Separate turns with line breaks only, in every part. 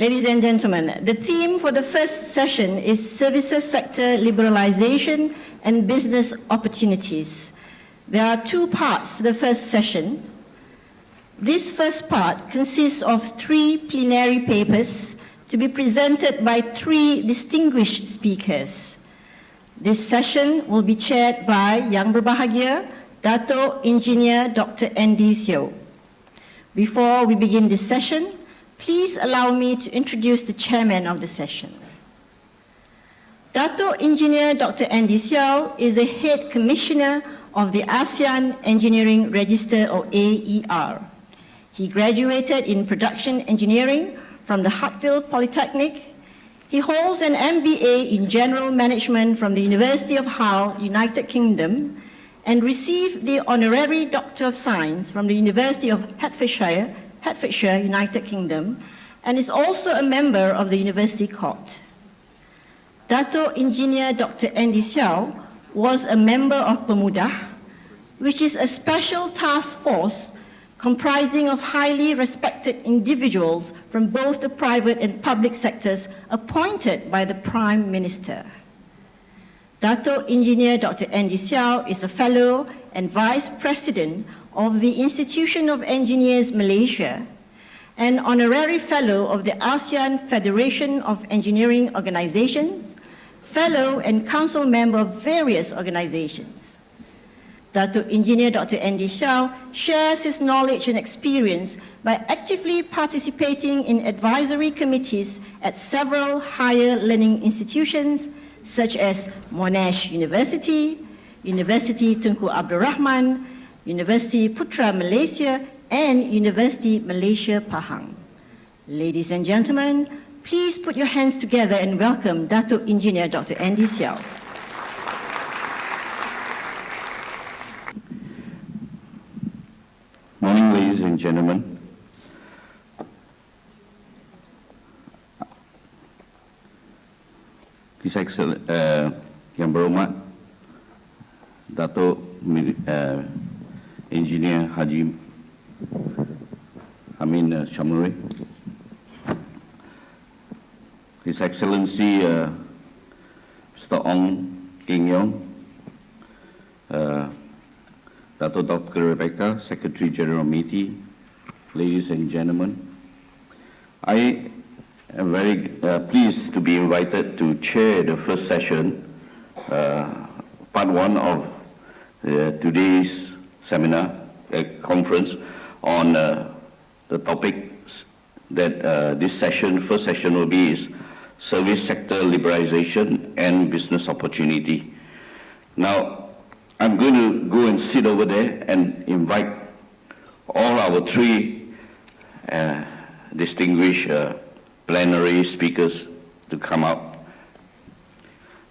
Ladies and gentlemen, the theme for the first session is Services Sector Liberalisation and Business Opportunities. There are two parts to the first session. This first part consists of 3 plenary papers to be presented by 3 distinguished speakers. This session will be chaired by Yang Berbahagia, Dato' Engineer Dr. Andy Seo. Before we begin this session, please allow me to introduce the chairman of the session. Dato' Engineer Dr. Andy Seo is the head commissioner of the ASEAN Engineering Register, or AER. He graduated in production engineering from the Hartfield Polytechnic. He holds an MBA in general management from the University of Hull, United Kingdom, and received the honorary Doctor of Science from the University of Hertfordshire, United Kingdom, and is also a member of the University Court. Dato' Engineer Dr. Andy Seo was a member of Pemuda, which is a special task force comprising of highly respected individuals from both the private and public sectors appointed by the Prime Minister. Dato' Engineer Dr. Andy Seo is a Fellow and Vice President of the Institution of Engineers Malaysia, an Honorary Fellow of the ASEAN Federation of Engineering Organizations, Fellow and Council Member of various organizations. Dato' Engineer Dr. Andy Seo shares his knowledge and experience by actively participating in advisory committees at several higher learning institutions such as Monash University, University Tunku Abdul Rahman, University Putra Malaysia, and University Malaysia Pahang. Ladies and gentlemen, please put your hands together and welcome Dato' Engineer Dr. Andy Seo.
Morning, ladies and gentlemen. His Excellency Yang Berhormat Dato' Engineer Haji Amin Shamuri, His Excellency Mr. Ong Keng Yong, Dato' Dr. Rebecca, Secretary General MITI, ladies and gentlemen, I am very pleased to be invited to chair the first session, part 1 of today's seminar, conference on the topics that this session, first session will be is Service Sector Liberalisation and Business Opportunity. Now, I'm going to go and sit over there and invite all our 3 distinguished plenary speakers to come up.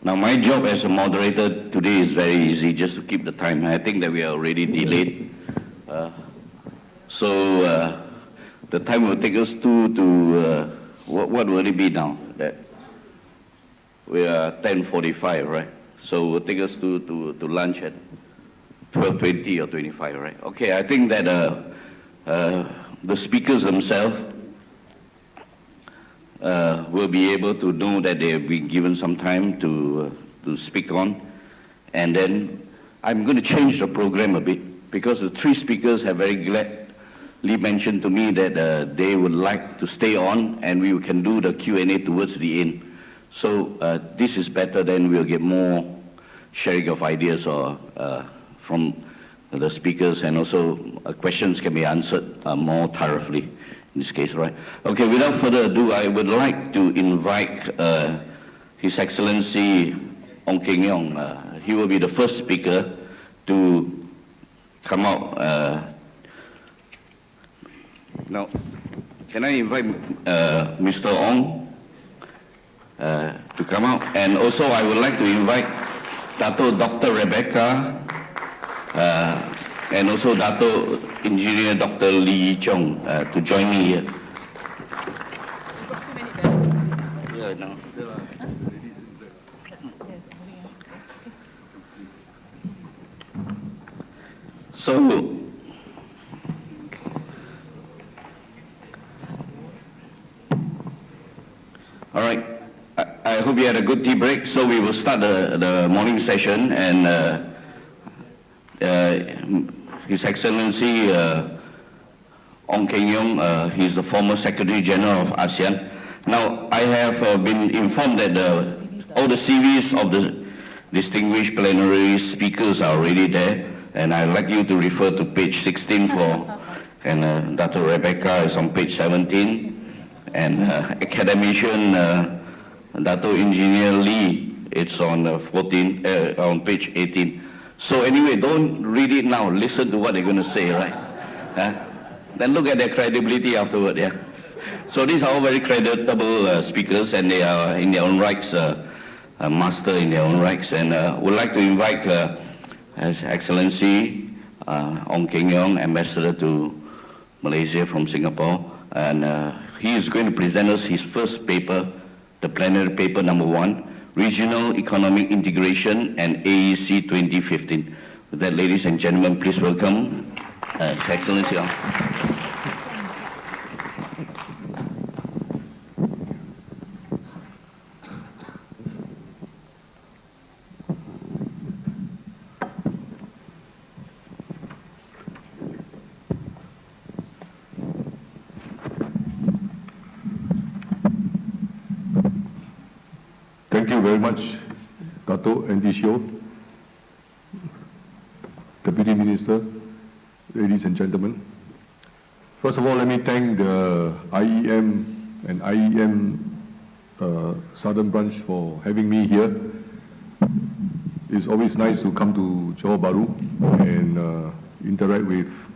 Now, my job as a moderator today is very easy, just to keep the time. I think that we are already delayed. So the time will take us to what will it be now? That we are 10:45, right? So will take us to lunch at 12:20 or 25, right? Okay, I think that the speakers themselves will be able to know that they have been given some time to speak on. And then I'm going to change the program a bit, because the 3 speakers have very gladly mentioned to me that they would like to stay on and we can do the Q&A towards the end. So this is better, then we'll get more sharing of ideas or from the speakers, and also questions can be answered more thoroughly in this case, right? Okay, without further ado, I would like to invite His Excellency Ong Keng Yong. He will be the first speaker to come out. Now, can I invite Mr. Ong to come out? And also I would like to invite Dato' Dr. Rebecca and also Dato' Engineer Dr. Lee Chong to join me here. Yeah, no. So, All right. I hope you had a good tea break. So we will start the morning session, and His Excellency Ong Keng Yong, he's the former Secretary General of ASEAN. Now, I have been informed that all the CVs of the distinguished plenary speakers are already there, and I'd like you to refer to page 16 for, and Dr. Rebecca is on page 17, and academician Dato Engineer Lee, it's on on page 18. So anyway, don't read it now, listen to what they're going to say, right? Then look at their credibility afterward, yeah? So these are all very creditable speakers, and they are in their own rights, master in their own rights, and would like to invite His Excellency Ong Keng Yong, Ambassador to Malaysia from Singapore, and he is going to present us his first paper, the plenary paper number 1, Regional Economic Integration and AEC 2015. With that, ladies and gentlemen, please welcome His Excellency.
Thank you very much, Dato' Andisio, Deputy Minister, ladies and gentlemen. First of all, let me thank the IEM and IEM Southern Branch for having me here. It's always nice to come to Johor Bahru and interact with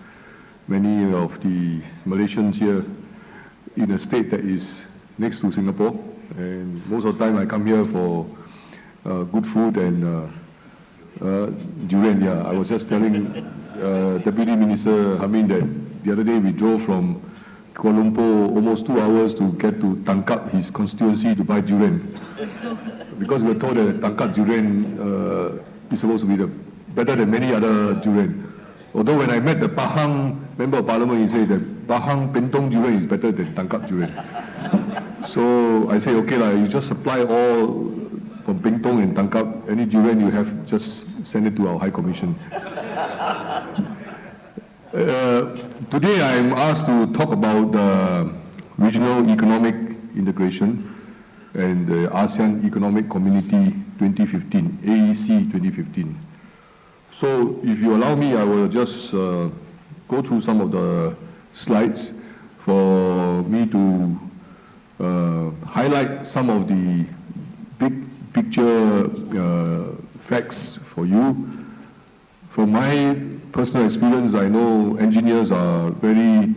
many of the Malaysians here in a state that is next to Singapore. And most of the time I come here for good food and durian. Yeah, I was just telling Deputy Minister Hamin that the other day we drove from Kuala Lumpur almost 2 hours to get to Tangkap, his constituency, to buy durian. Because we were told that Tangkap durian is supposed to be better than many other durian. Although when I met the Pahang Member of Parliament, he said that Pahang Bentong durian is better than Tangkap durian. So I say, okay, you just supply all from Bentong and Tangkap. Any durian you have, just send it to our High Commission. Today I'm asked to talk about regional economic integration and the ASEAN Economic Community 2015, AEC 2015. So if you allow me, I will just go through some of the slides for me to highlight some of the big picture facts for you. From my personal experience, I know engineers are very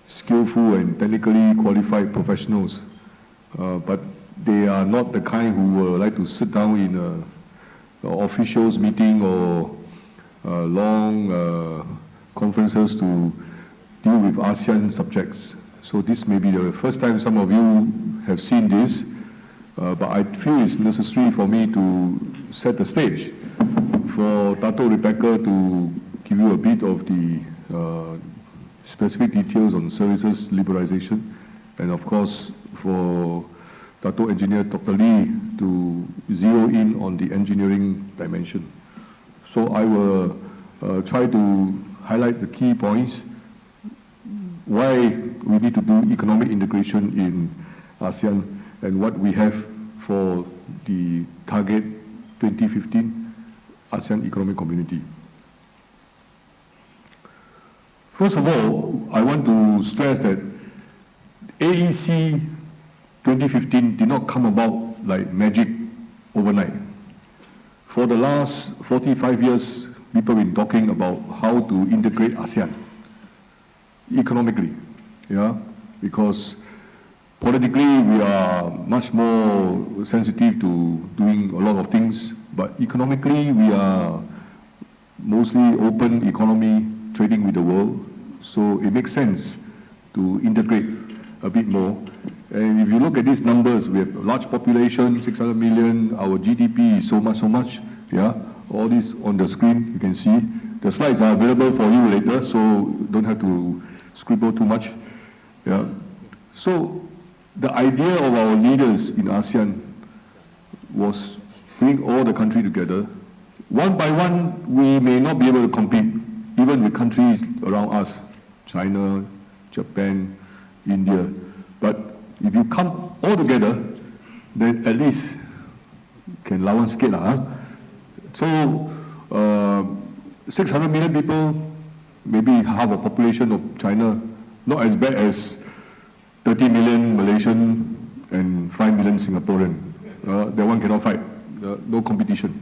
skillful and technically qualified professionals, but they are not the kind who like to sit down in an officials meeting or long conferences to deal with ASEAN subjects. So this may be the first time some of you have seen this, but I feel it's necessary for me to set the stage for Dato' Rebecca to give you a bit of the specific details on services liberalisation, and of course for Dato' Engineer Dr. Lee to zero in on the engineering dimension. So I will try to highlight the key points, why we need to do economic integration in ASEAN, and what we have for the target 2015 ASEAN Economic Community. First of all, I want to stress that AEC 2015 did not come about like magic overnight. For the last 45 years, people have been talking about how to integrate ASEAN economically, yeah, because politically we are much more sensitive to doing a lot of things, but economically we are mostly open economy, trading with the world, so it makes sense to integrate a bit more. And if you look at these numbers, we have a large population, 600 million, our GDP is so much, yeah, all this on the screen, you can see. The slides are available for you later, so don't have to scribble too much, yeah. So the idea of our leaders in ASEAN was bring all the country together. One by one, we may not be able to compete, even with countries around us, China, Japan, India. But if you come all together, then at least can lawan sikit lah. So 600 million people, maybe half the population of China, not as bad as 30 million Malaysian and 5 million Singaporean. That one cannot fight, no competition.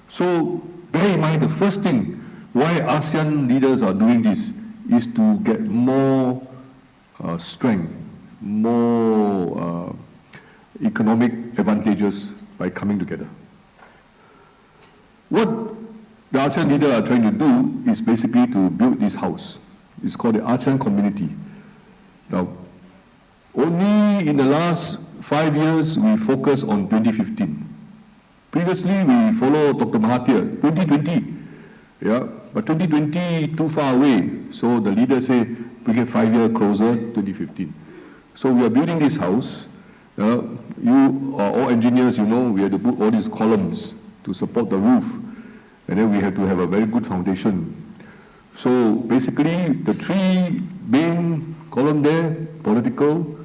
So bear in mind, the first thing why ASEAN leaders are doing this is to get more strength, more economic advantages by coming together. What the ASEAN leaders are trying to do is basically to build this house. It's called the ASEAN community. Now, only in the last 5 years we focus on 2015. Previously we follow Dr. Mahathir, 2020. Yeah, but 2020 too far away. So the leaders say, we get 5 years closer, 2015. So we are building this house. You are all engineers, you know, we have to put all these columns to support the roof. And then we have to have a very good foundation. So basically, the three main columns there, political,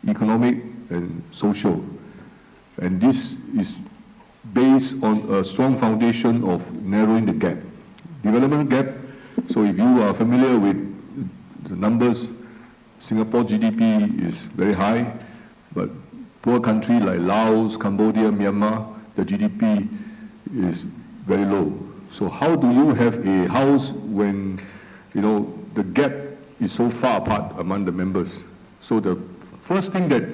economic, and social. And this is based on a strong foundation of narrowing the gap. Development gap, so if you are familiar with the numbers, Singapore GDP is very high, but poor countries like Laos, Cambodia, Myanmar, the GDP is very low. So how do you have a house when, you know, the gap is so far apart among the members? So the first thing that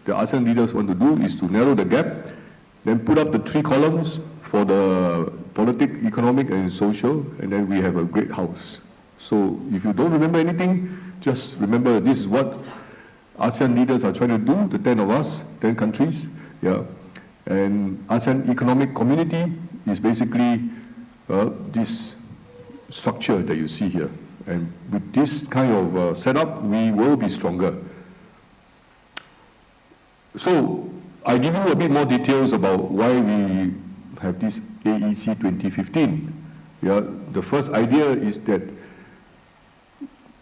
the ASEAN leaders want to do is to narrow the gap, then put up the three columns for the political, economic, and social, and then we have a great house. So if you don't remember anything, just remember this is what ASEAN leaders are trying to do, the 10 of us, 10 countries. Yeah. And ASEAN Economic Community is basically this structure that you see here. And with this kind of setup, we will be stronger. So I give you a bit more details about why we have this AEC 2015. Yeah, the first idea is that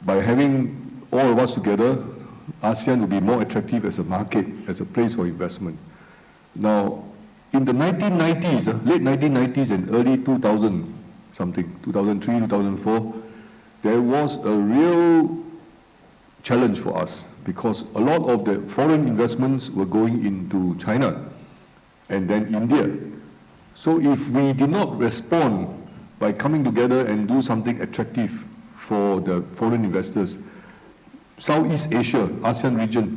by having all of us together, ASEAN will be more attractive as a market, as a place for investment. Now, in the 1990s, late 1990s and early 2000 something, 2003, 2004, there was a real challenge for us because a lot of the foreign investments were going into China and then India. So if we did not respond by coming together and do something attractive for the foreign investors, Southeast Asia, ASEAN region,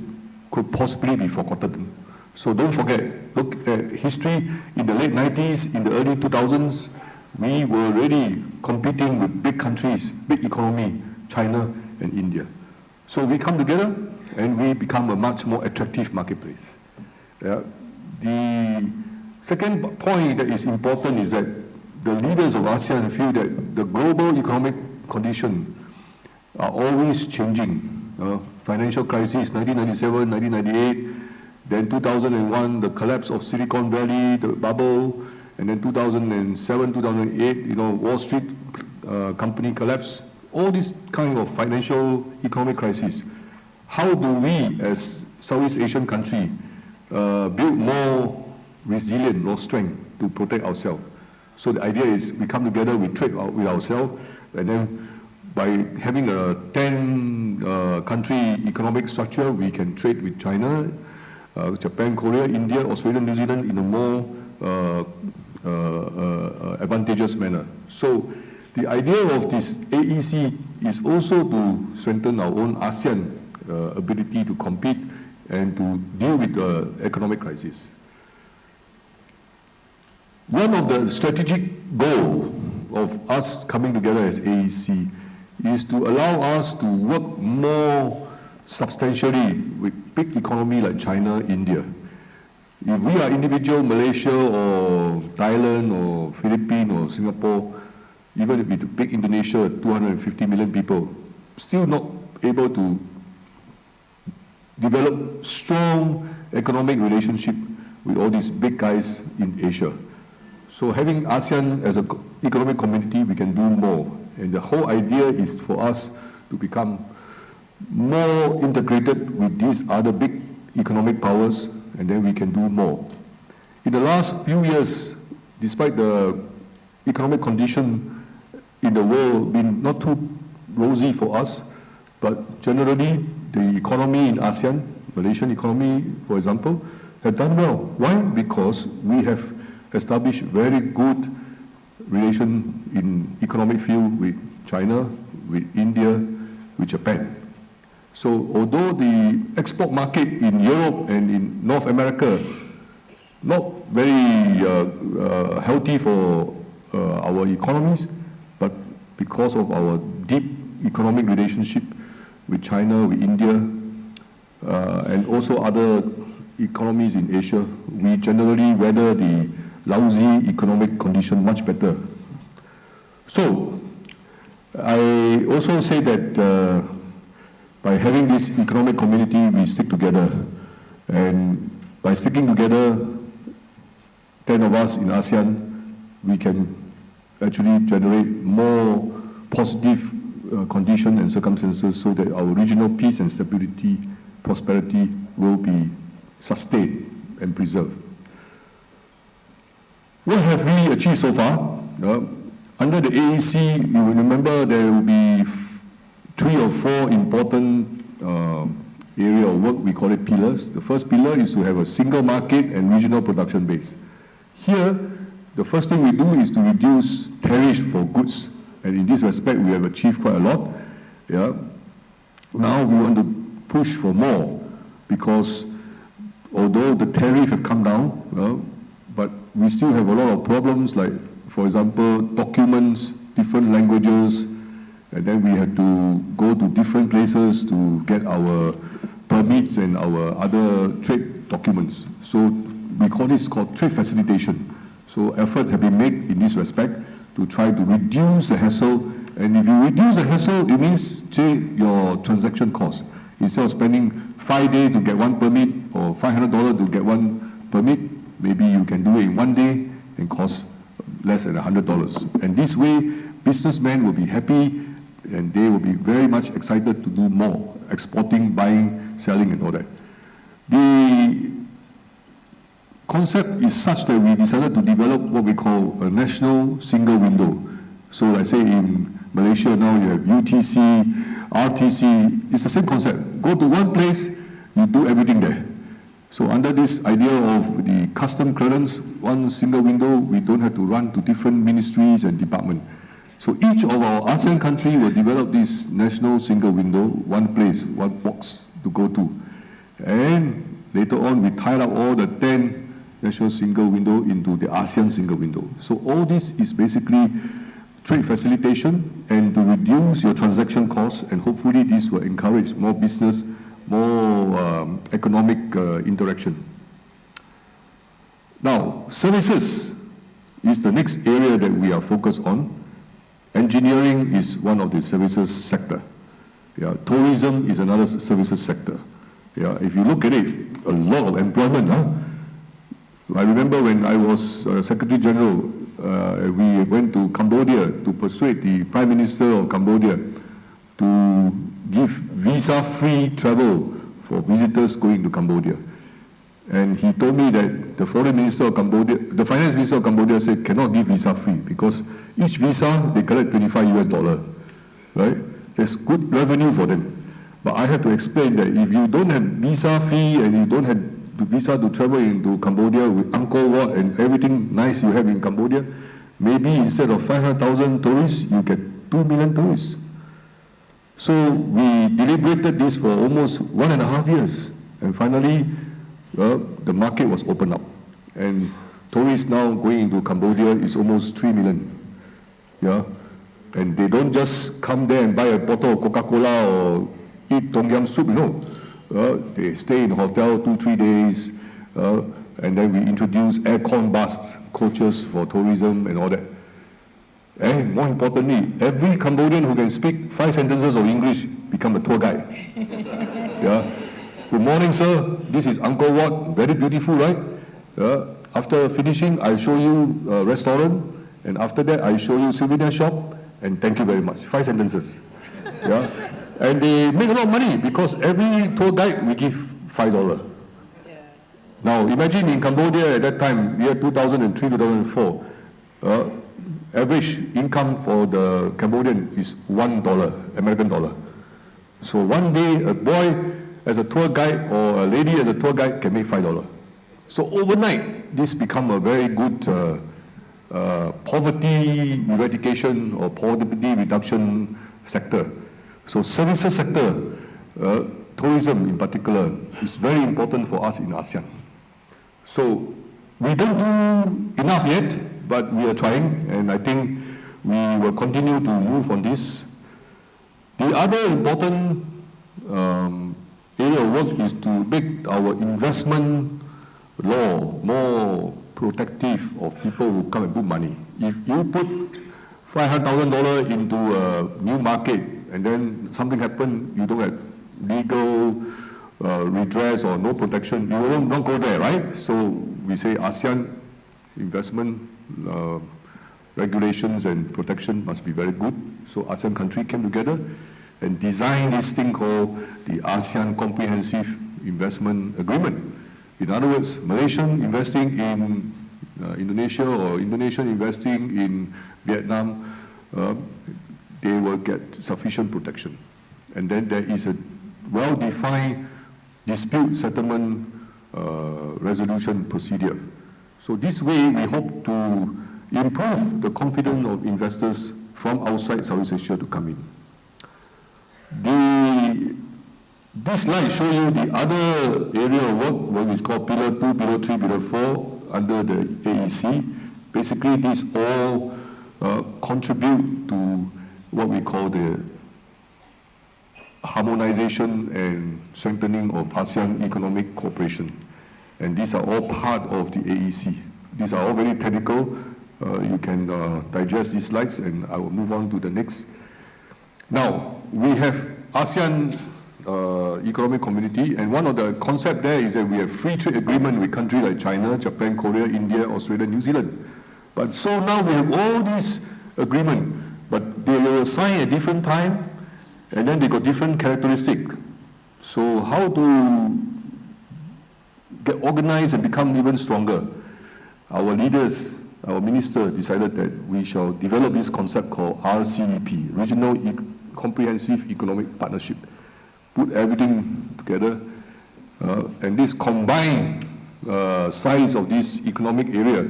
could possibly be forgotten. So don't forget, look at history in the late 90s, in the early 2000s, we were already competing with big countries, big economy, China and India. So we come together and we become a much more attractive marketplace. Yeah. The second point that is important is that the leaders of ASEAN feel that the global economic conditions are always changing. Financial crisis, 1997, 1998, then 2001, the collapse of Silicon Valley, the bubble, and then 2007, 2008, you know, Wall Street company collapse. All these kind of financial economic crises. How do we, as Southeast Asian country, build more resilience, more strength to protect ourselves? So the idea is we come together, we trade with ourselves, and then by having a 10-country economic structure, we can trade with China, Japan, Korea, India, Australia, New Zealand in a more advantageous manner. So the idea of this AEC is also to strengthen our own ASEAN ability to compete and to deal with the economic crisis. One of the strategic goals of us coming together as AEC is to allow us to work more substantially with big economy like China, India. If we are individual, Malaysia or Thailand or Philippines or Singapore, even if we take Indonesia, 250 million people, still not able to develop strong economic relationship with all these big guys in Asia. So having ASEAN as an economic community, we can do more. And the whole idea is for us to become more integrated with these other big economic powers, and then we can do more. In the last few years, despite the economic condition in the world being not too rosy for us, but generally the economy in ASEAN, Malaysian economy, for example, have done well. Why? Because we have established very good relation in economic field with China, with India, with Japan. So although the export market in Europe and in North America not very healthy for our economies, but because of our deep economic relationship with China, with India, and also other economies in Asia, we generally weather the lousy economic condition much better. So, I also say that by having this economic community, we stick together. And by sticking together, 10 of us in ASEAN, we can actually generate more positive conditions and circumstances so that our regional peace and stability, prosperity will be sustained and preserved. What have we achieved so far? Under the AEC, you will remember there will be 3 or 4 important area of work, we call it pillars. The first pillar is to have a single market and regional production base. Here, the first thing we do is to reduce tariffs for goods. And in this respect, we have achieved quite a lot. Yeah. Now we want to push for more because although the tariff have come down, but we still have a lot of problems like, for example, documents, different languages, and then we had to go to different places to get our permits and our other trade documents. So we call this called trade facilitation. So efforts have been made in this respect to try to reduce the hassle. And if you reduce the hassle, it means your transaction cost. Instead of spending 5 days to get one permit or $500 to get one permit, maybe you can do it in 1 day and cost less than $100. And this way, businessmen will be happy and they will be very much excited to do more, exporting, buying, selling, and all that. The concept is such that we decided to develop what we call a national single window. So I say in Malaysia now you have UTC, RTC, it's the same concept. Go to one place, you do everything there. So under this idea of the custom clearance, one single window, we don't have to run to different ministries and departments. So each of our ASEAN country will develop this national single window, one place, one box to go to. And later on, we tied up all the 10 national single window into the ASEAN single window. So all this is basically trade facilitation and to reduce your transaction costs, and hopefully this will encourage more business, more economic interaction. Now, services is the next area that we are focused on. Engineering is one of the services sector. Yeah, tourism is another services sector. Yeah, if you look at it, a lot of employment. I remember when I was Secretary General, we went to Cambodia to persuade the Prime Minister of Cambodia to give visa-free travel for visitors going to Cambodia. And he told me that the Foreign Minister of Cambodia, the Finance Minister of Cambodia said cannot give visa-free because each visa they collect $25, right? There's good revenue for them. But I have to explain that if you don't have visa fee and you don't have the visa to travel into Cambodia with Angkor Wat and everything nice you have in Cambodia, maybe instead of 500,000 tourists, you get 2 million tourists. So we deliberated this for almost 1.5 years. And finally, the market was opened up. And tourists now going into Cambodia is almost 3 million. Yeah? And they don't just come there and buy a bottle of Coca-Cola or eat tom yum soup, they stay in a hotel 2-3 days, and then we introduce aircon bus coaches for tourism and all that. And more importantly, every Cambodian who can speak 5 sentences of English become a tour guide. Yeah? Good morning, sir. This is Angkor Wat. Very beautiful, right? After finishing, I'll show you a restaurant, and after that, I'll show you souvenir shop, and thank you very much. 5 sentences. Yeah? And they make a lot of money because every tour guide we give $5. Now, imagine in Cambodia at that time, year 2003, 2004, average income for the Cambodian is $1, American dollar. So one day, a boy as a tour guide or a lady as a tour guide can make $5. So overnight, this become a very good poverty eradication or poverty reduction sector. So services sector, tourism in particular, is very important for us in ASEAN. So we don't do enough yet, but we are trying, and I think we will continue to move on this. The other important area of work is to make our investment law more protective of people who come and put money. If you put $500,000 into a new market and then something happens, you don't have legal redress or no protection, you will not go there, right? So we say ASEAN investment regulations and protection must be very good. So ASEAN countries came together and designed this thing called the ASEAN Comprehensive Investment Agreement. In other words, Malaysian investing in Indonesia or Indonesian investing in Vietnam, they will get sufficient protection. And then there is a well-defined dispute settlement resolution procedure. So this way we hope to improve the confidence of investors from outside Southeast Asia to come in. This slide shows you the other area of work, what we call Pillar 2, Pillar 3, Pillar 4 under the AEC. Basically, these all contribute to what we call the harmonization and strengthening of ASEAN economic cooperation. And these are all part of the AEC. These are all very technical. You can digest these slides, and I will move on to the next. Now, we have ASEAN economic community, and one of the concepts there is that we have free trade agreement with countries like China, Japan, Korea, India, Australia, New Zealand. But so now we have all these agreements, but they will sign at different time, and then they got different characteristics. So how to get organized and become even stronger? Our leaders, our minister decided that we shall develop this concept called RCEP, Regional Comprehensive Economic Partnership. Put everything together, and this combined size of this economic area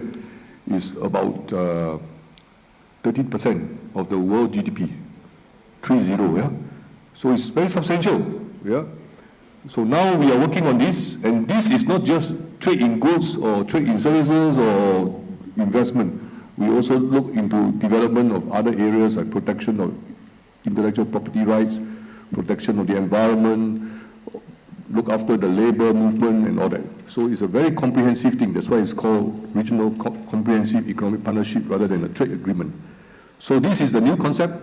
is about 13% of the world GDP, 30, yeah? So it's very substantial, yeah? So now we are working on this, and this is not just trade in goods or trade in services or investment. We also look into development of other areas like protection of intellectual property rights, protection of the environment, look after the labor movement and all that. So it's a very comprehensive thing. That's why it's called Regional Comprehensive Economic Partnership rather than a trade agreement. So this is the new concept,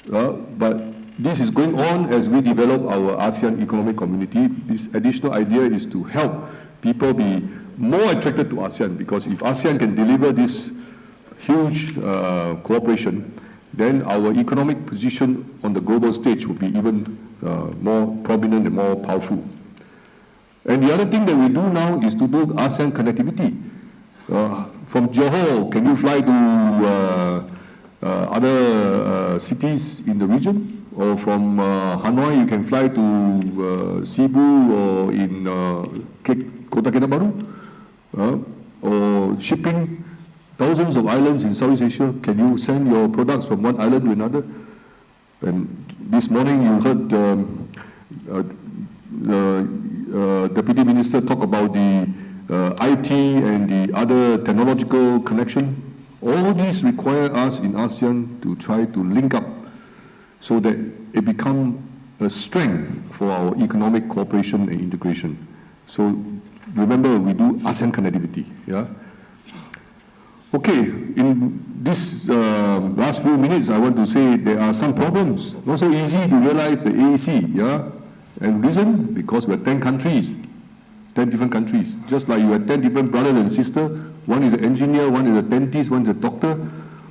but this is going on as we develop our ASEAN economic community. This additional idea is to help people be more attracted to ASEAN, because if ASEAN can deliver this huge cooperation, then our economic position on the global stage will be even more prominent and more powerful. And the other thing that we do now is to do ASEAN connectivity. From Johor, can you fly to other cities in the region? Or from Hanoi, you can fly to Cebu or in Kota Kinabalu? Or shipping thousands of islands in Southeast Asia, can you send your products from one island to another? And this morning you heard the Deputy Minister talk about the IT and the other technological connection. All these require us in ASEAN to try to link up so that it becomes a strength for our economic cooperation and integration. So remember, we do ASEAN connectivity, yeah? Okay, in this last few minutes, I want to say there are some problems. Not so easy to realize the AEC, yeah? And reason? Because we're 10 countries, 10 different countries. Just like you have 10 different brothers and sisters, one is an engineer, one is a dentist, one is a doctor,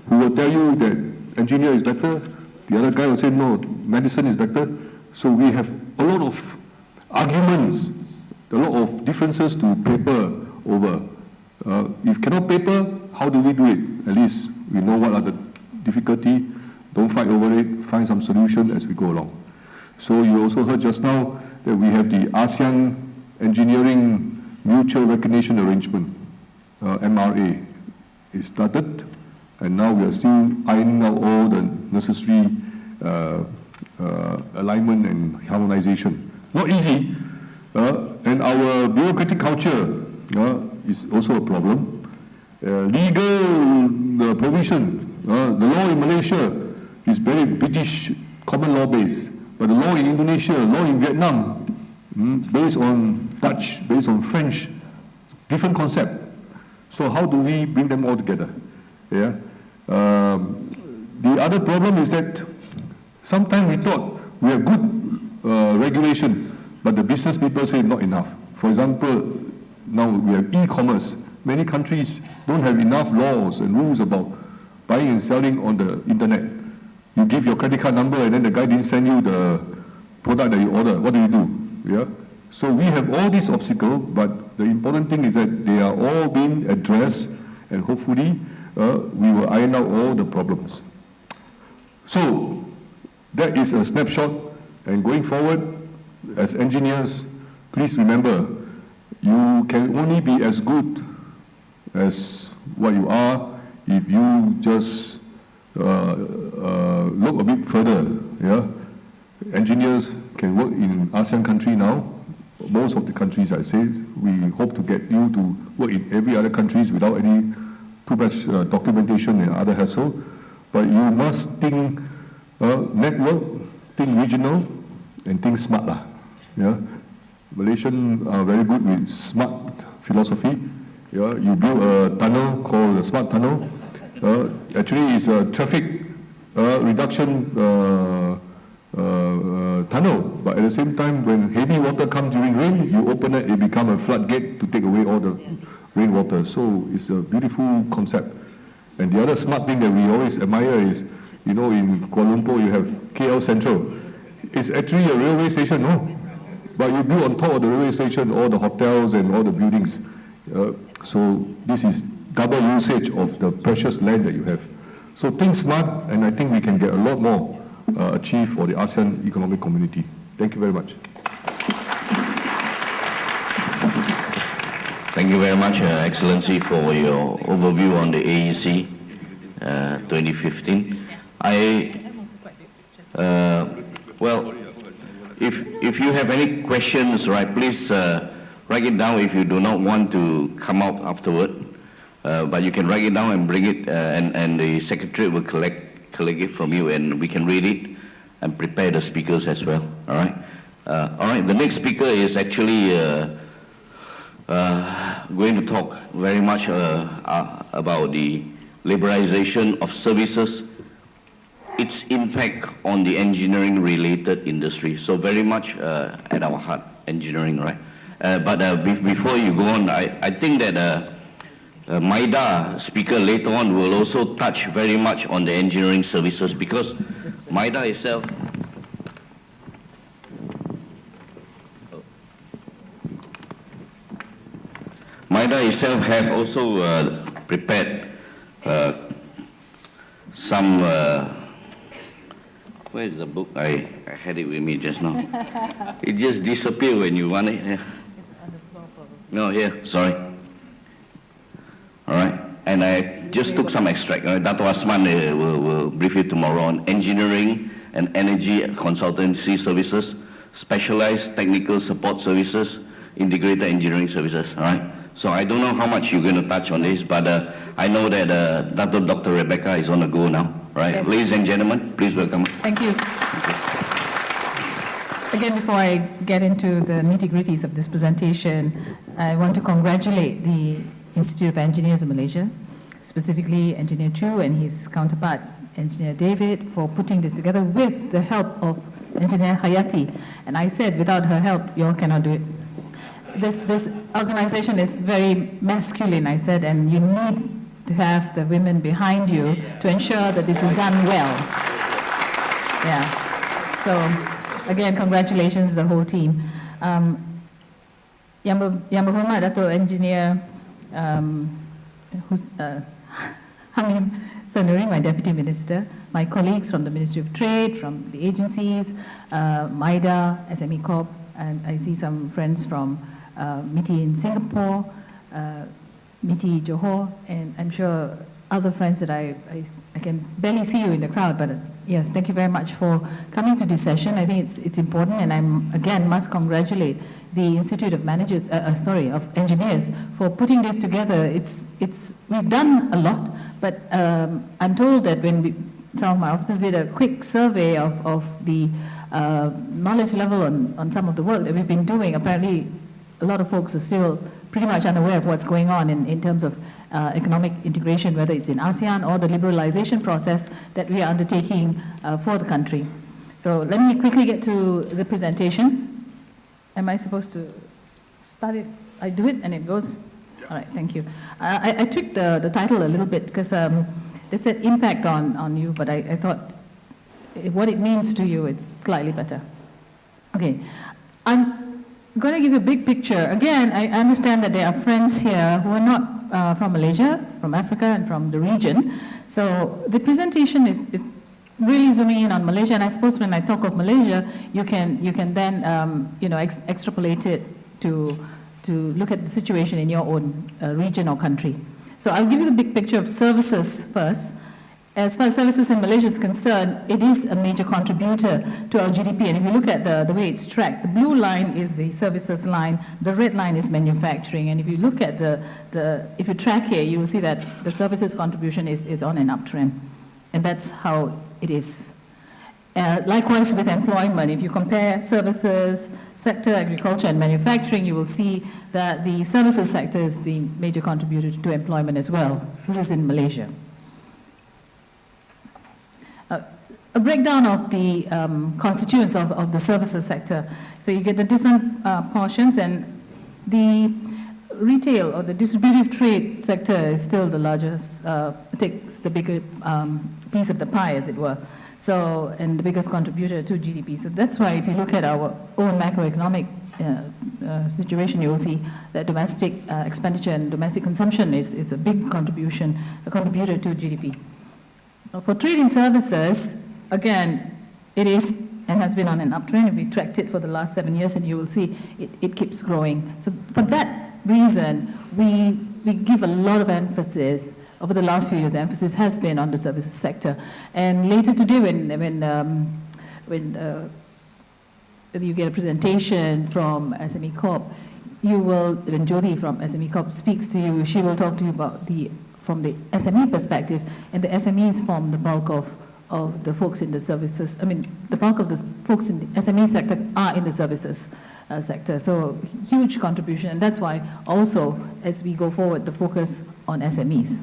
who will tell you that engineer is better, the other guy will say, no, medicine is better. So we have a lot of arguments, a lot of differences to paper over. If cannot paper, how do we do it? At least we know what are the difficulty, don't fight over it, find some solution as we go along. So you also heard just now that we have the ASEAN Engineering Mutual Recognition Arrangement, MRA. It started, and now we are still ironing out all the necessary alignment and harmonization. Not easy, and our bureaucratic culture is also a problem. Legal provision, the law in Malaysia is very British common law based, but the law in Indonesia, law in Vietnam, based on Dutch, based on French, different concept. So how do we bring them all together? Yeah. The other problem is that sometimes we thought we have good regulation, but the business people say not enough. For example, now we have e-commerce. Many countries don't have enough laws and rules about buying and selling on the internet. You give your credit card number and then the guy didn't send you the product that you order. What do? Yeah? So we have all these obstacles, but the important thing is that they are all being addressed, and hopefully we will iron out all the problems. So that is a snapshot, and going forward, as engineers, please remember, you can only be as good as what you are if you just look a bit further. Yeah? Engineers can work in ASEAN country now. Most of the countries, I say, we hope to get you to work in every other countries without any too much documentation and other hassle. But you must think network, think regional, and think smart. Yeah? Malaysians are very good with smart philosophy. Yeah? You build a tunnel called the smart tunnel. Actually, it's a traffic reduction tunnel, but at the same time, when heavy water comes during rain, you open it, it becomes a floodgate to take away all the rainwater. So it's a beautiful concept. And the other smart thing that we always admire is, you know, in Kuala Lumpur you have KL Central. It's actually a railway station, no? But you build on top of the railway station all the hotels and all the buildings. So this is double usage of the precious land that you have. So think smart, and I think we can get a lot more achieved for the ASEAN economic community. Thank you very much.
Thank you very much, Excellency, for your overview on the AEC 2015. Well, if you have any questions, right, please write it down if you do not want to come out afterward. But you can write it down and bring it, and the secretary will collect it from you, and we can read it and prepare the speakers as well. All right. All right. The next speaker is actually going to talk very much about the liberalization of services, its impact on the engineering-related industry. So very much at our heart, engineering, right? But before you go on, I think that Maida speaker later on will also touch very much on the engineering services, because Maida itself have also prepared some where is the book? I had it with me just now. It just disappeared when you want it. No, here, sorry. All right, and I just took some extract. Dato' Asman will brief you tomorrow on engineering and energy consultancy services, specialized technical support services, integrated engineering services. All right. So I don't know how much you're going to touch on this, but I know that Dr. Rebecca is on the go now. Right, yes. Ladies and gentlemen, please welcome.
Thank you. Again, before I get into the nitty-gritties of this presentation, I want to congratulate the Institute of Engineers of Malaysia, specifically Engineer Chu and his counterpart, Engineer David, for putting this together with the help of Engineer Hayati. And I said, without her help, you all cannot do it. This organization is very masculine, I said, and you need to have the women behind you to ensure that this is done well. Yeah. So, again, congratulations to the whole team. Yang berhormat Dato' Engineer Hamim Sanuri, my Deputy Minister, my colleagues from the Ministry of Trade, from the agencies, MIDA, SME Corp, and I see some friends from MITI in Singapore, MITI Johor, and I'm sure other friends that I can barely see you in the crowd, but yes, thank you very much for coming to this session. I think it's important, and I'm again must congratulate the Institute of of Engineers for putting this together. We've done a lot, but I'm told that when some of my officers did a quick survey of the knowledge level on some of the work that we've been doing, apparently a lot of folks are still pretty much unaware of what's going on in terms of economic integration, whether it's in ASEAN or the liberalisation process that we are undertaking for the country. So let me quickly get to the presentation. Am I supposed to start it? I do it and it goes? Yeah. All right, thank you. I tweaked the title a little bit because they said impact on you, but I thought what it means to you, it's slightly better. Okay, I'm going to give you a big picture. Again, I understand that there are friends here who are not from Malaysia, from Africa, and from the region. So the presentation is really zooming in on Malaysia, and I suppose when I talk of Malaysia, you can then extrapolate it to look at the situation in your own region or country. So I'll give you the big picture of services first. As far as services in Malaysia is concerned, it is a major contributor to our GDP. And if you look at the way it's tracked, the blue line is the services line, the red line is manufacturing. And if you look at if you track here, you will see that the services contribution is on an uptrend. And that's how it is. Likewise with employment, if you compare services sector, agriculture, and manufacturing, you will see that the services sector is the major contributor to employment as well. This is in Malaysia. A breakdown of the constituents of the services sector. So you get the different portions, and the retail or the distributive trade sector is still the largest, takes the bigger piece of the pie, as it were. So, and the biggest contributor to GDP. So that's why if you look at our own macroeconomic situation, you will see that domestic expenditure and domestic consumption is a big contributor to GDP. For trade and services, again, it is and has been on an uptrend. We tracked it for the last 7 years, and you will see it keeps growing. So for that reason, we give a lot of emphasis. Over the last few years, the emphasis has been on the services sector. And later today, when you get a presentation from SME Corp, when Jyoti from SME Corp speaks to you, she will talk to you about from the SME perspective, and the SMEs form the bulk of the folks in the services. I mean, the bulk of the folks in the SME sector are in the services sector. So huge contribution, and that's why also, as we go forward, the focus on SMEs.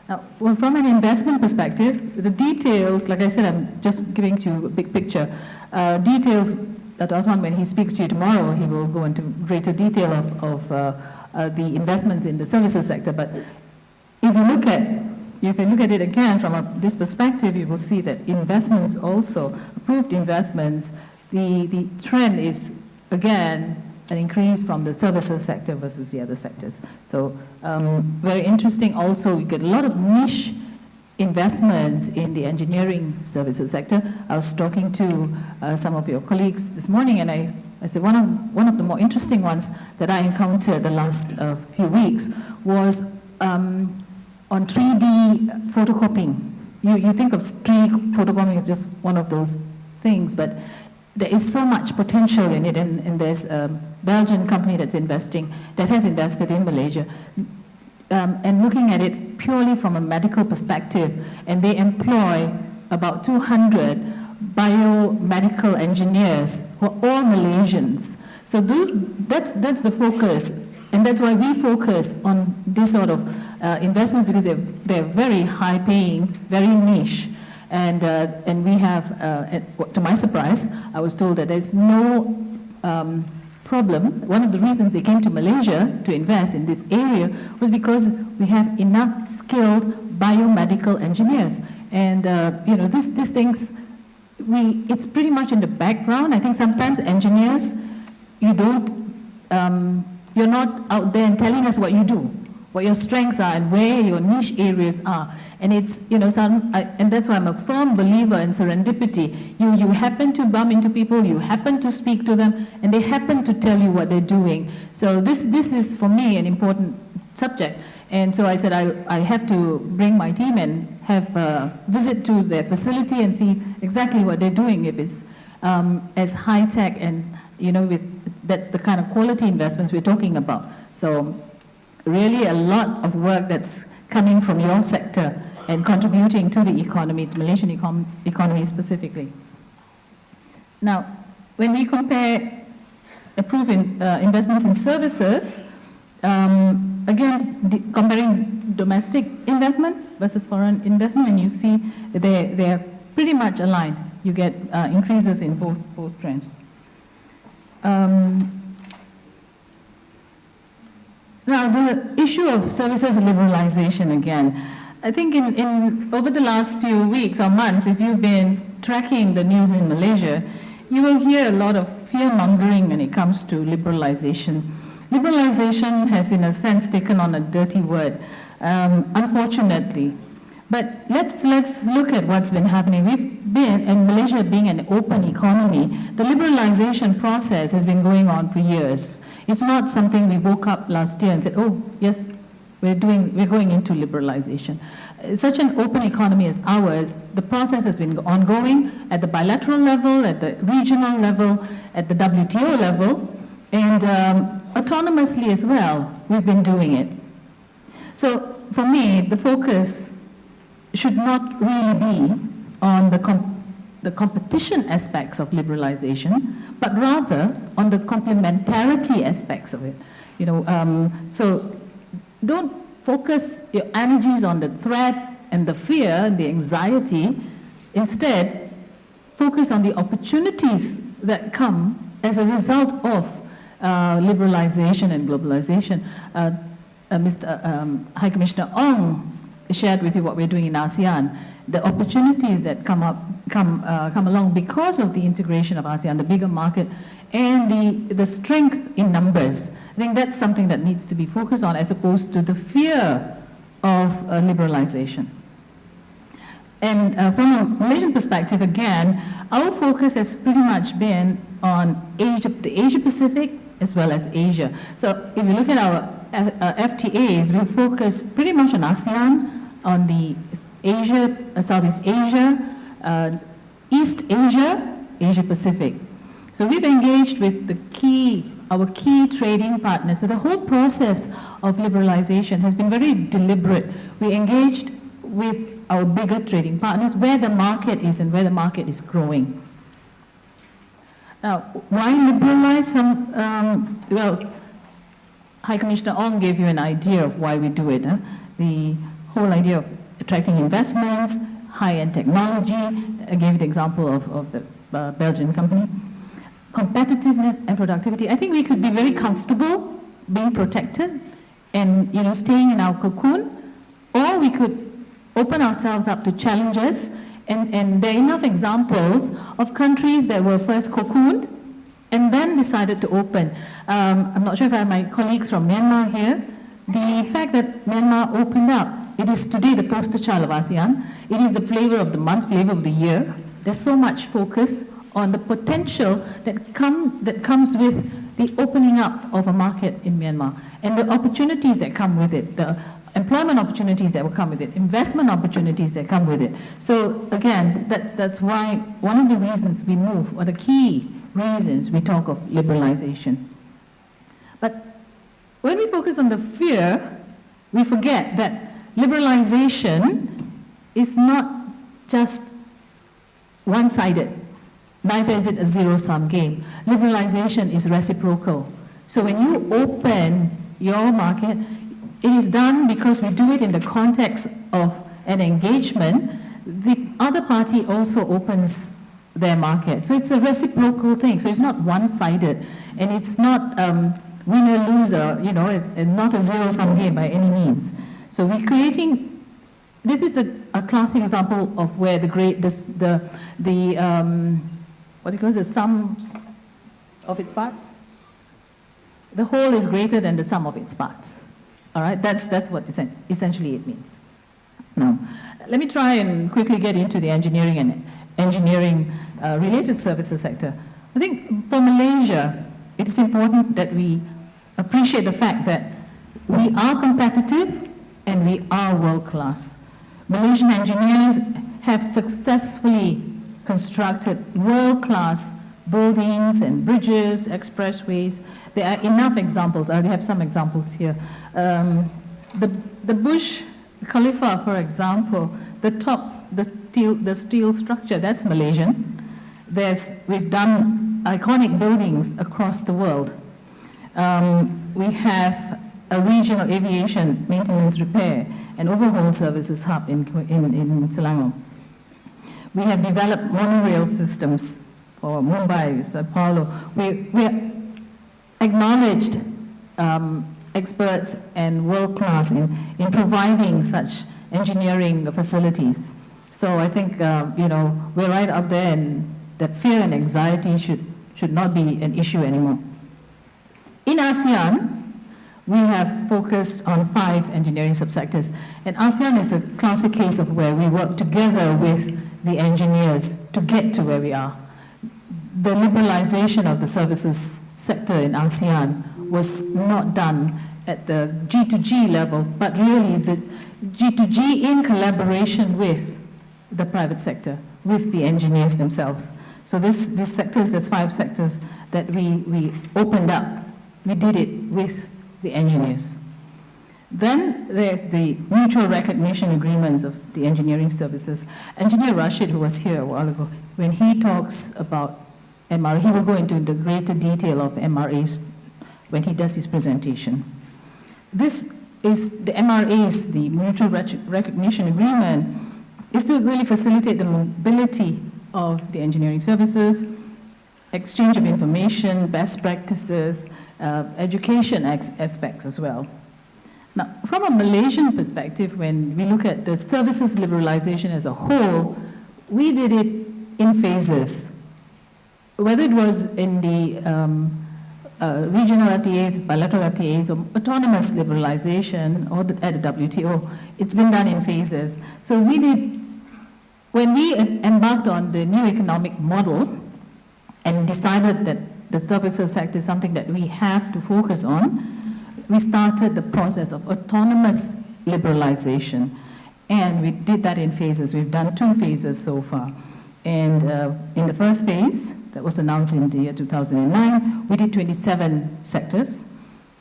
Now, well, from an investment perspective, the details, like I said, I'm just giving you a big picture. Details that Osman, when he speaks to you tomorrow, he will go into greater detail of the investments in the services sector. But if you look at it again from this perspective, you will see that investments also, approved investments, the trend is, again, an increase from the services sector versus the other sectors. So very interesting also, we get a lot of niche investments in the engineering services sector. I was talking to some of your colleagues this morning, and I said one of the more interesting ones that I encountered the last few weeks was on 3D photocopying. You think of 3D photocopying as just one of those things, but there is so much potential in it, and there's a Belgian company that has invested in Malaysia, and looking at it purely from a medical perspective, and they employ about 200 biomedical engineers who are all Malaysians. So that's the focus, and that's why we focus on this sort of investments, because they're very high paying, very niche. And we have, to my surprise, I was told that there's no problem. One of the reasons they came to Malaysia to invest in this area was because we have enough skilled biomedical engineers. And these things, it's pretty much in the background. I think sometimes engineers, you're not out there and telling us what you do, what your strengths are and where your niche areas are. And it's, and that's why I'm a firm believer in serendipity. You happen to bump into people, you happen to speak to them, and they happen to tell you what they're doing. So this is, for me, an important subject. And so I said I have to bring my team and have a visit to their facility and see exactly what they're doing, if it's as high-tech and, that's the kind of quality investments we're talking about. So really a lot of work that's coming from your sector and contributing to the economy, to Malaysian economy specifically. Now, when we compare approved investments in services, again, comparing domestic investment versus foreign investment, and you see they're pretty much aligned. You get increases in both trends. Now, the issue of services liberalization again. I think over the last few weeks or months, if you've been tracking the news in Malaysia, you will hear a lot of fear-mongering when it comes to liberalization. Liberalization has, in a sense, taken on a dirty word, unfortunately. But let's look at what's been happening. We've been, and Malaysia being an open economy, the liberalization process has been going on for years. It's not something we woke up last year and said, oh, yes, we're going into liberalization. Such an open economy as ours, the process has been ongoing at the bilateral level, at the regional level, at the WTO level, and autonomously as well, we've been doing it. So for me, the focus should not really be on the competition aspects of liberalization, but rather on the complementarity aspects of it. So don't focus your energies on the threat and the fear and the anxiety. Instead, focus on the opportunities that come as a result of liberalization and globalization. Mr. High Commissioner Ong shared with you what we're doing in ASEAN. The opportunities that come along because of the integration of ASEAN, the bigger market, and the strength in numbers. I think that's something that needs to be focused on as opposed to the fear of liberalization. And from a Malaysian perspective, again, our focus has pretty much been on the Asia Pacific as well as Asia. So if you look at our FTAs, we focus pretty much on ASEAN, on the Southeast Asia, East Asia, Asia Pacific. So we've engaged with our key trading partners. So the whole process of liberalization has been very deliberate. We engaged with our bigger trading partners where the market is and where the market is growing. Now, why liberalize well, High Commissioner Ong gave you an idea of why we do it. The whole idea of attracting investments, high-end technology. I gave you the example of the Belgian company. Competitiveness and productivity. I think we could be very comfortable being protected and staying in our cocoon, or we could open ourselves up to challenges. And there are enough examples of countries that were first cocooned and then decided to open. I'm not sure if I have my colleagues from Myanmar here. The fact that Myanmar opened up, it is today the poster child of ASEAN. It is the flavor of the month, flavor of the year. There's so much focus on the potential that comes with the opening up of a market in Myanmar and the opportunities that come with it, the employment opportunities that will come with it, investment opportunities that come with it. So again, that's why one of the reasons we move, or the key reasons we talk of liberalization. But when we focus on the fear, we forget that liberalization is not just one-sided. Neither is it a zero-sum game. Liberalization is reciprocal. So when you open your market, it is done because we do it in the context of an engagement. The other party also opens their market. So it's a reciprocal thing. So it's not one-sided, and it's not winner-loser, you know, it's not a zero-sum game by any means. So we're creating, this is a classic example of where the sum of its parts? The whole is greater than the sum of its parts. All right, that's what essentially it means. Now, let me try and quickly get into the engineering and engineering-related services sector. I think for Malaysia, it is important that we appreciate the fact that we are competitive and we are world-class. Malaysian engineers have successfully constructed world-class buildings and bridges, expressways. There are enough examples. I already have some examples here. The Burj Khalifa, for example, the top, the steel structure, that's Malaysian. We've done iconic buildings across the world. We have a regional aviation maintenance, repair, and overhaul services hub in Selangor. We have developed monorail systems for Mumbai, Sao Paulo. We're acknowledged experts and world-class in providing such engineering facilities. So I think, you know, we're right up there, and that fear and anxiety should not be an issue anymore. In ASEAN, we have focused on 5 engineering subsectors. And ASEAN is a classic case of where we work together with the engineers to get to where we are. The liberalization of the services sector in ASEAN was not done at the G2G level, but really the G2G in collaboration with the private sector, with the engineers themselves. So these sectors, there's 5 sectors that we opened up. We did it with the engineers. Then there's the mutual recognition agreements of the engineering services. Engineer Rashid, who was here a while ago, when he talks about MRA, he will go into the greater detail of MRAs when he does his presentation. This is the MRAs, the mutual recognition agreement, is to really facilitate the mobility of the engineering services, exchange of information, best practices, education aspects as well. Now, from a Malaysian perspective, when we look at the services liberalization as a whole, we did it in phases. Whether it was in the regional FTAs, bilateral FTAs, or autonomous liberalization, or at the WTO, it's been done in phases. So we did, when we embarked on the new economic model and decided that the services sector is something that we have to focus on, we started the process of autonomous liberalization. And we did that in phases. We've done 2 phases so far. And in the first phase, that was announced in the year 2009, we did 27 sectors.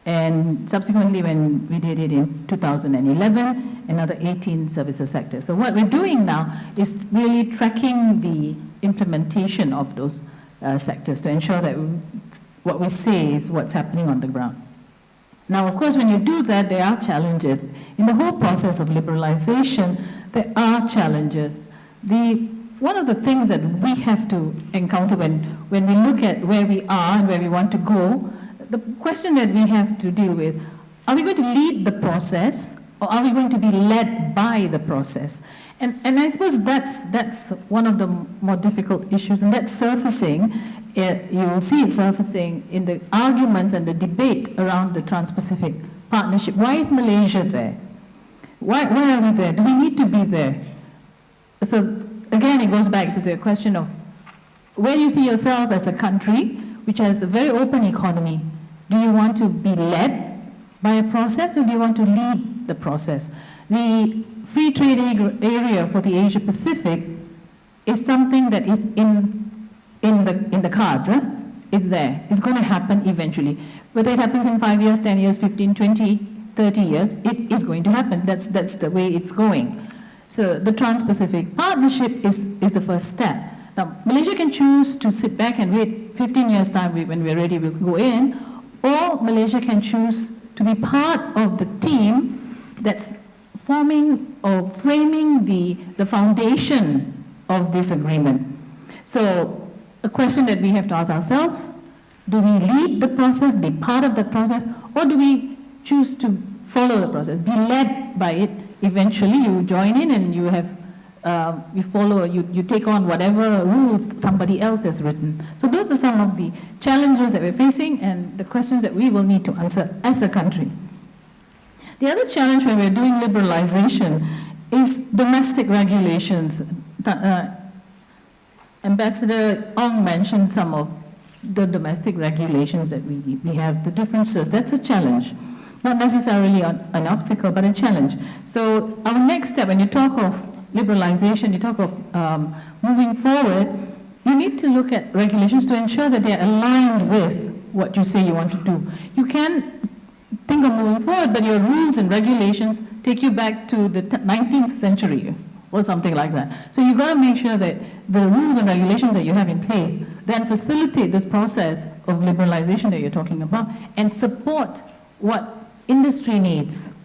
And subsequently, when we did it in 2011, another 18 services sectors. So what we're doing now is really tracking the implementation of those sectors to ensure that what we say is what's happening on the ground. Now, of course, when you do that, there are challenges. In the whole process of liberalization, there are challenges. One of the things that we have to encounter when we look at where we are and where we want to go, the question that we have to deal with, are we going to lead the process, or are we going to be led by the process? And I suppose that's one of the more difficult issues, and that's surfacing. You will see it surfacing in the arguments and the debate around the Trans-Pacific Partnership. Why is Malaysia there? Why are we there? Do we need to be there? So again, it goes back to the question of where you see yourself as a country which has a very open economy. Do you want to be led by a process, or do you want to lead the process? The free trade area for the Asia Pacific is something that is in the cards. It's there. It's going to happen eventually. Whether it happens in 5 years, 10 years, 15, 20, 30 years, it is going to happen. That's the way it's going. So the Trans-Pacific Partnership is the first step. Now, Malaysia can choose to sit back and wait 15 years' time when we're ready, we'll go in, or Malaysia can choose to be part of the team that's forming or framing the foundation of this agreement. So a question that we have to ask ourselves, do we lead the process, be part of the process, or do we choose to follow the process, be led by it? Eventually you join in and you have, you follow, you take on whatever rules somebody else has written. So those are some of the challenges that we're facing and the questions that we will need to answer as a country. The other challenge when we're doing liberalization is domestic regulations. Ambassador Ong mentioned some of the domestic regulations that we have, the differences. That's a challenge. Not necessarily an obstacle, but a challenge. So our next step, when you talk of liberalization, you talk of moving forward, you need to look at regulations to ensure that they're aligned with what you say you want to do. You can think of moving forward, but your rules and regulations take you back to the 19th century or something like that. So you've got to make sure that the rules and regulations that you have in place then facilitate this process of liberalization that you're talking about and support what industry needs.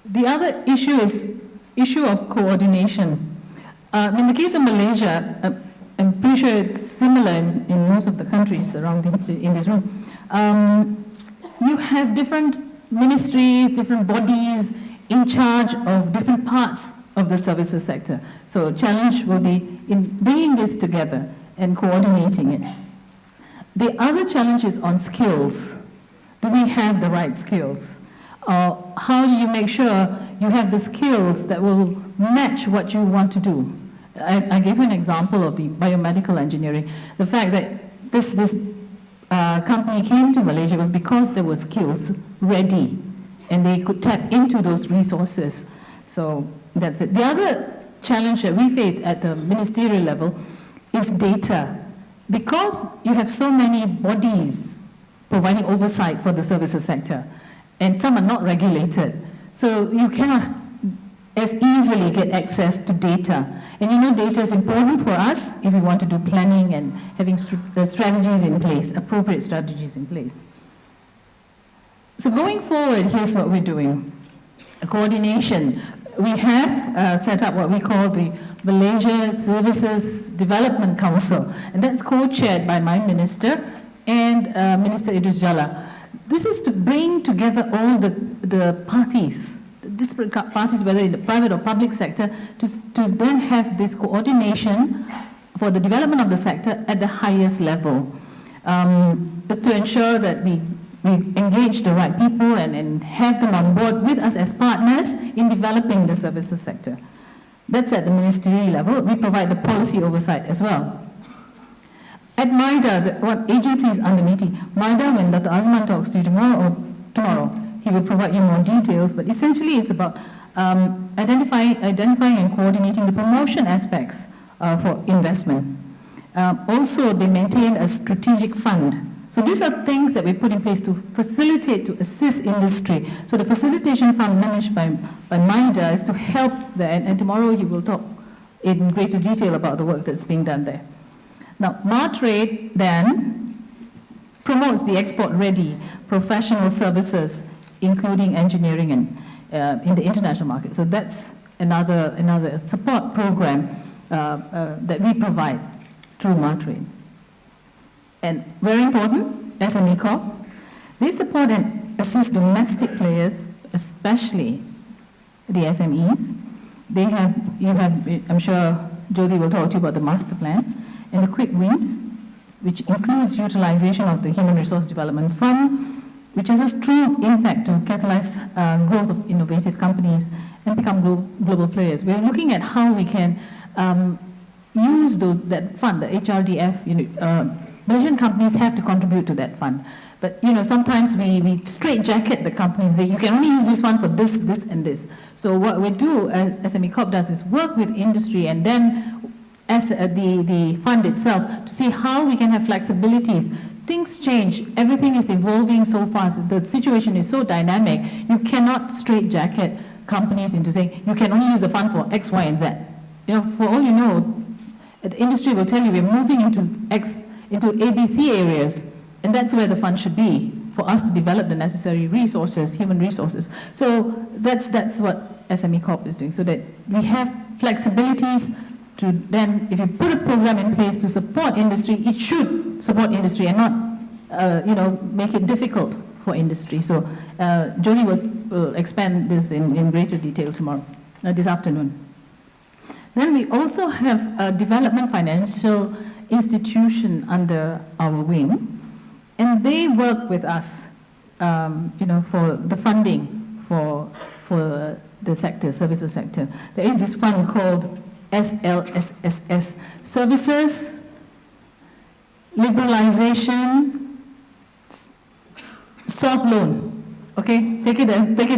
The other issue is issue of coordination. In the case of Malaysia, I'm pretty sure it's similar in most of the countries around in this room. You have different ministries, different bodies in charge of different parts of the services sector. So challenge will be in bringing this together and coordinating it. The other challenge is on skills. Do we have the right skills? How do you make sure you have the skills that will match what you want to do? I gave you an example of the biomedical engineering. The fact that this company came to Malaysia was because there were skills ready and they could tap into those resources. So that's it. The other challenge that we face at the ministerial level is data. Because you have so many bodies providing oversight for the services sector, and some are not regulated, so you cannot as easily get access to data. And you know data is important for us if we want to do planning and having strategies in place, appropriate strategies in place. So going forward, here's what we're doing. Coordination. We have set up what we call the Malaysia Services Development Council, and that's co-chaired by my minister and Minister Idris Jalla. This is to bring together all the parties, the disparate parties, whether in the private or public sector, to then have this coordination for the development of the sector at the highest level, to ensure that we engage the right people and have them on board with us as partners in developing the services sector. That's at the ministerial level. We provide the policy oversight as well. At MIDA, what agency is under meeting? MIDA, when Dr. Azman talks to you tomorrow, he will provide you more details, but essentially it's about identifying and coordinating the promotion aspects for investment. Also, they maintain a strategic fund. So these are things that we put in place to facilitate, to assist industry. So the facilitation fund managed by MIDA is to help that, and tomorrow he will talk in greater detail about the work that's being done there. Now, MARTRADE then promotes the export-ready professional services, including engineering and in the international market. So that's another support program that we provide through MARTRADE. And very important, SME Corp, they support and assist domestic players, especially the SMEs. I'm sure Jyoti will talk to you about the master plan and the quick wins, which includes utilization of the Human Resource Development Fund, which has a strong impact to catalyze growth of innovative companies and become global players. We're looking at how we can use that fund, the HRDF. Malaysian companies have to contribute to that fund. But sometimes we straitjacket the companies. You can only use this fund for this, this, and this. So what we do, as SME Corp does, is work with industry and then as the fund itself to see how we can have flexibilities. Things change. Everything is evolving so fast. The situation is so dynamic. You cannot straitjacket companies into saying you can only use the fund for X, Y, and Z. For all you know, the industry will tell you we're moving into ABC areas, and that's where the fund should be for us to develop the necessary resources, human resources. So that's what SME Corp is doing, so that we have flexibilities to then, if you put a program in place to support industry, it should support industry and not, make it difficult for industry. So Jody will expand this in greater detail tomorrow, this afternoon. Then we also have a development financial institution under our wing, and they work with us, for the funding for the sector, services sector. There is this fund called SLSSS, Services, Liberalisation, Soft Loan. Okay, take it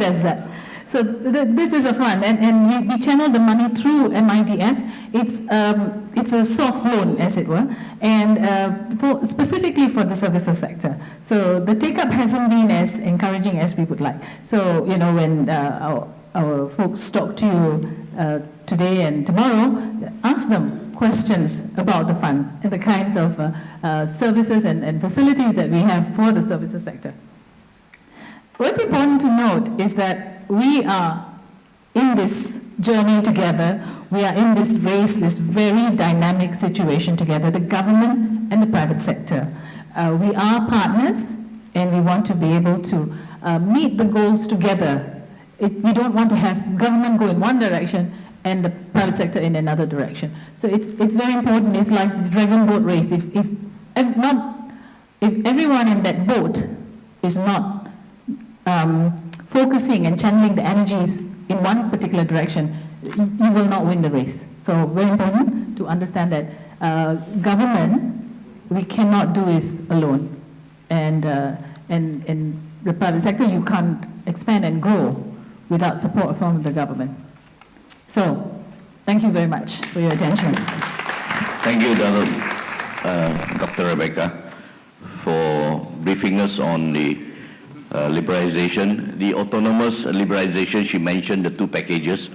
as that. So this is a fund, and we channel the money through MIDF. It's a soft loan, as it were, and specifically for the services sector. So the take-up hasn't been as encouraging as we would like. So, when our folks talk to you today and tomorrow, ask them questions about the fund and the kinds of services and facilities that we have for the services sector. What's important to note is that we are in this journey together. We are in this race, this very dynamic situation together, the government and the private sector. We are partners, and we want to be able to meet the goals together. We don't want to have government go in one direction and the private sector in another direction. So it's very important. It's like the dragon boat race. If everyone in that boat is not focusing and channeling the energies in one particular direction, you will not win the race. So very important to understand that government, we cannot do this alone. And the private sector, you can't expand and grow without support from the government. So thank you very much for your attention.
Thank you, Dr. Rebecca, for briefing us on the liberalization. The autonomous liberalization, she mentioned the two packages.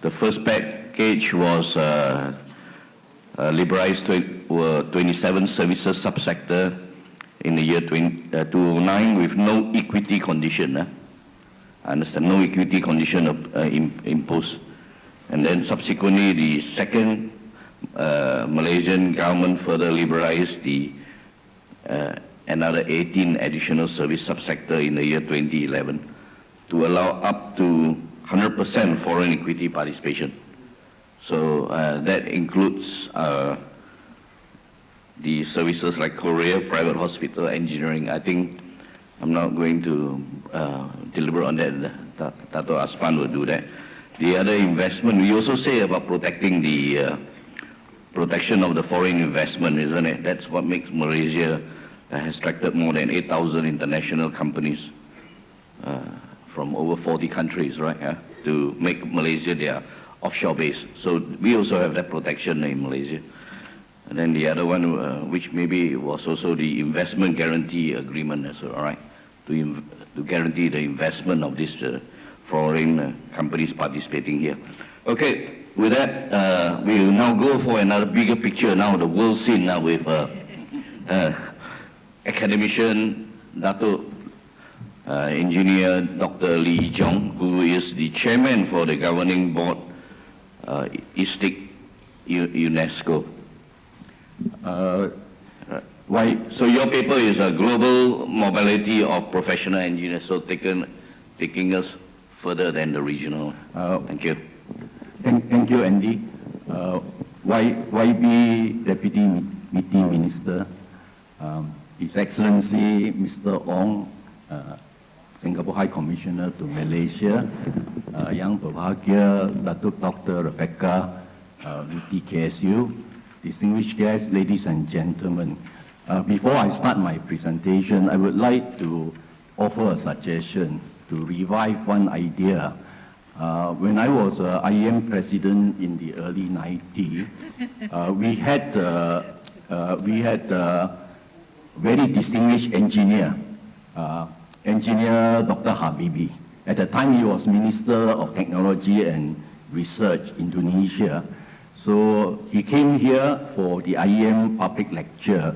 The first package was liberalized 27 services subsector in the year 2009 with no equity condition. I understand, no equity condition imposed. And then subsequently, the second Malaysian government further liberalized the another 18 additional service subsector in the year 2011 to allow up to 100% foreign equity participation. So that includes the services like courier, private hospital, engineering. I think I'm not going to deliberate on that. Tato Aspan will do that. The other investment, we also say about protecting the protection of the foreign investment, isn't it? That's what makes Malaysia has attracted more than 8,000 international companies from over 40 countries, right? To make Malaysia their offshore base. So we also have that protection in Malaysia. And then the other one, which maybe was also the investment guarantee agreement as well, right? To guarantee the investment of these foreign companies participating here. Okay, with that, we will now go for another bigger picture now, the world scene now with academician, Dato Engineer Dr. Lee Jong, who is the chairman for the governing board, ISTIC UNESCO. So your paper is a global mobility of professional engineers, so taking us further than the regional. Thank you.
Thank you, Andy. YB Deputy Meeting Minister, His Excellency Mr. Ong, Singapore High Commissioner to Malaysia, Yang Berbahagia Datuk Dr. Rebecca, VTKSU, distinguished guests, ladies and gentlemen. Before I start my presentation, I would like to offer a suggestion to revive one idea. When I was IEM president in the early 90s, we had a very distinguished engineer, Engineer Dr. Habibi. At the time, he was Minister of Technology and Research, Indonesia. So he came here for the IEM public lecture,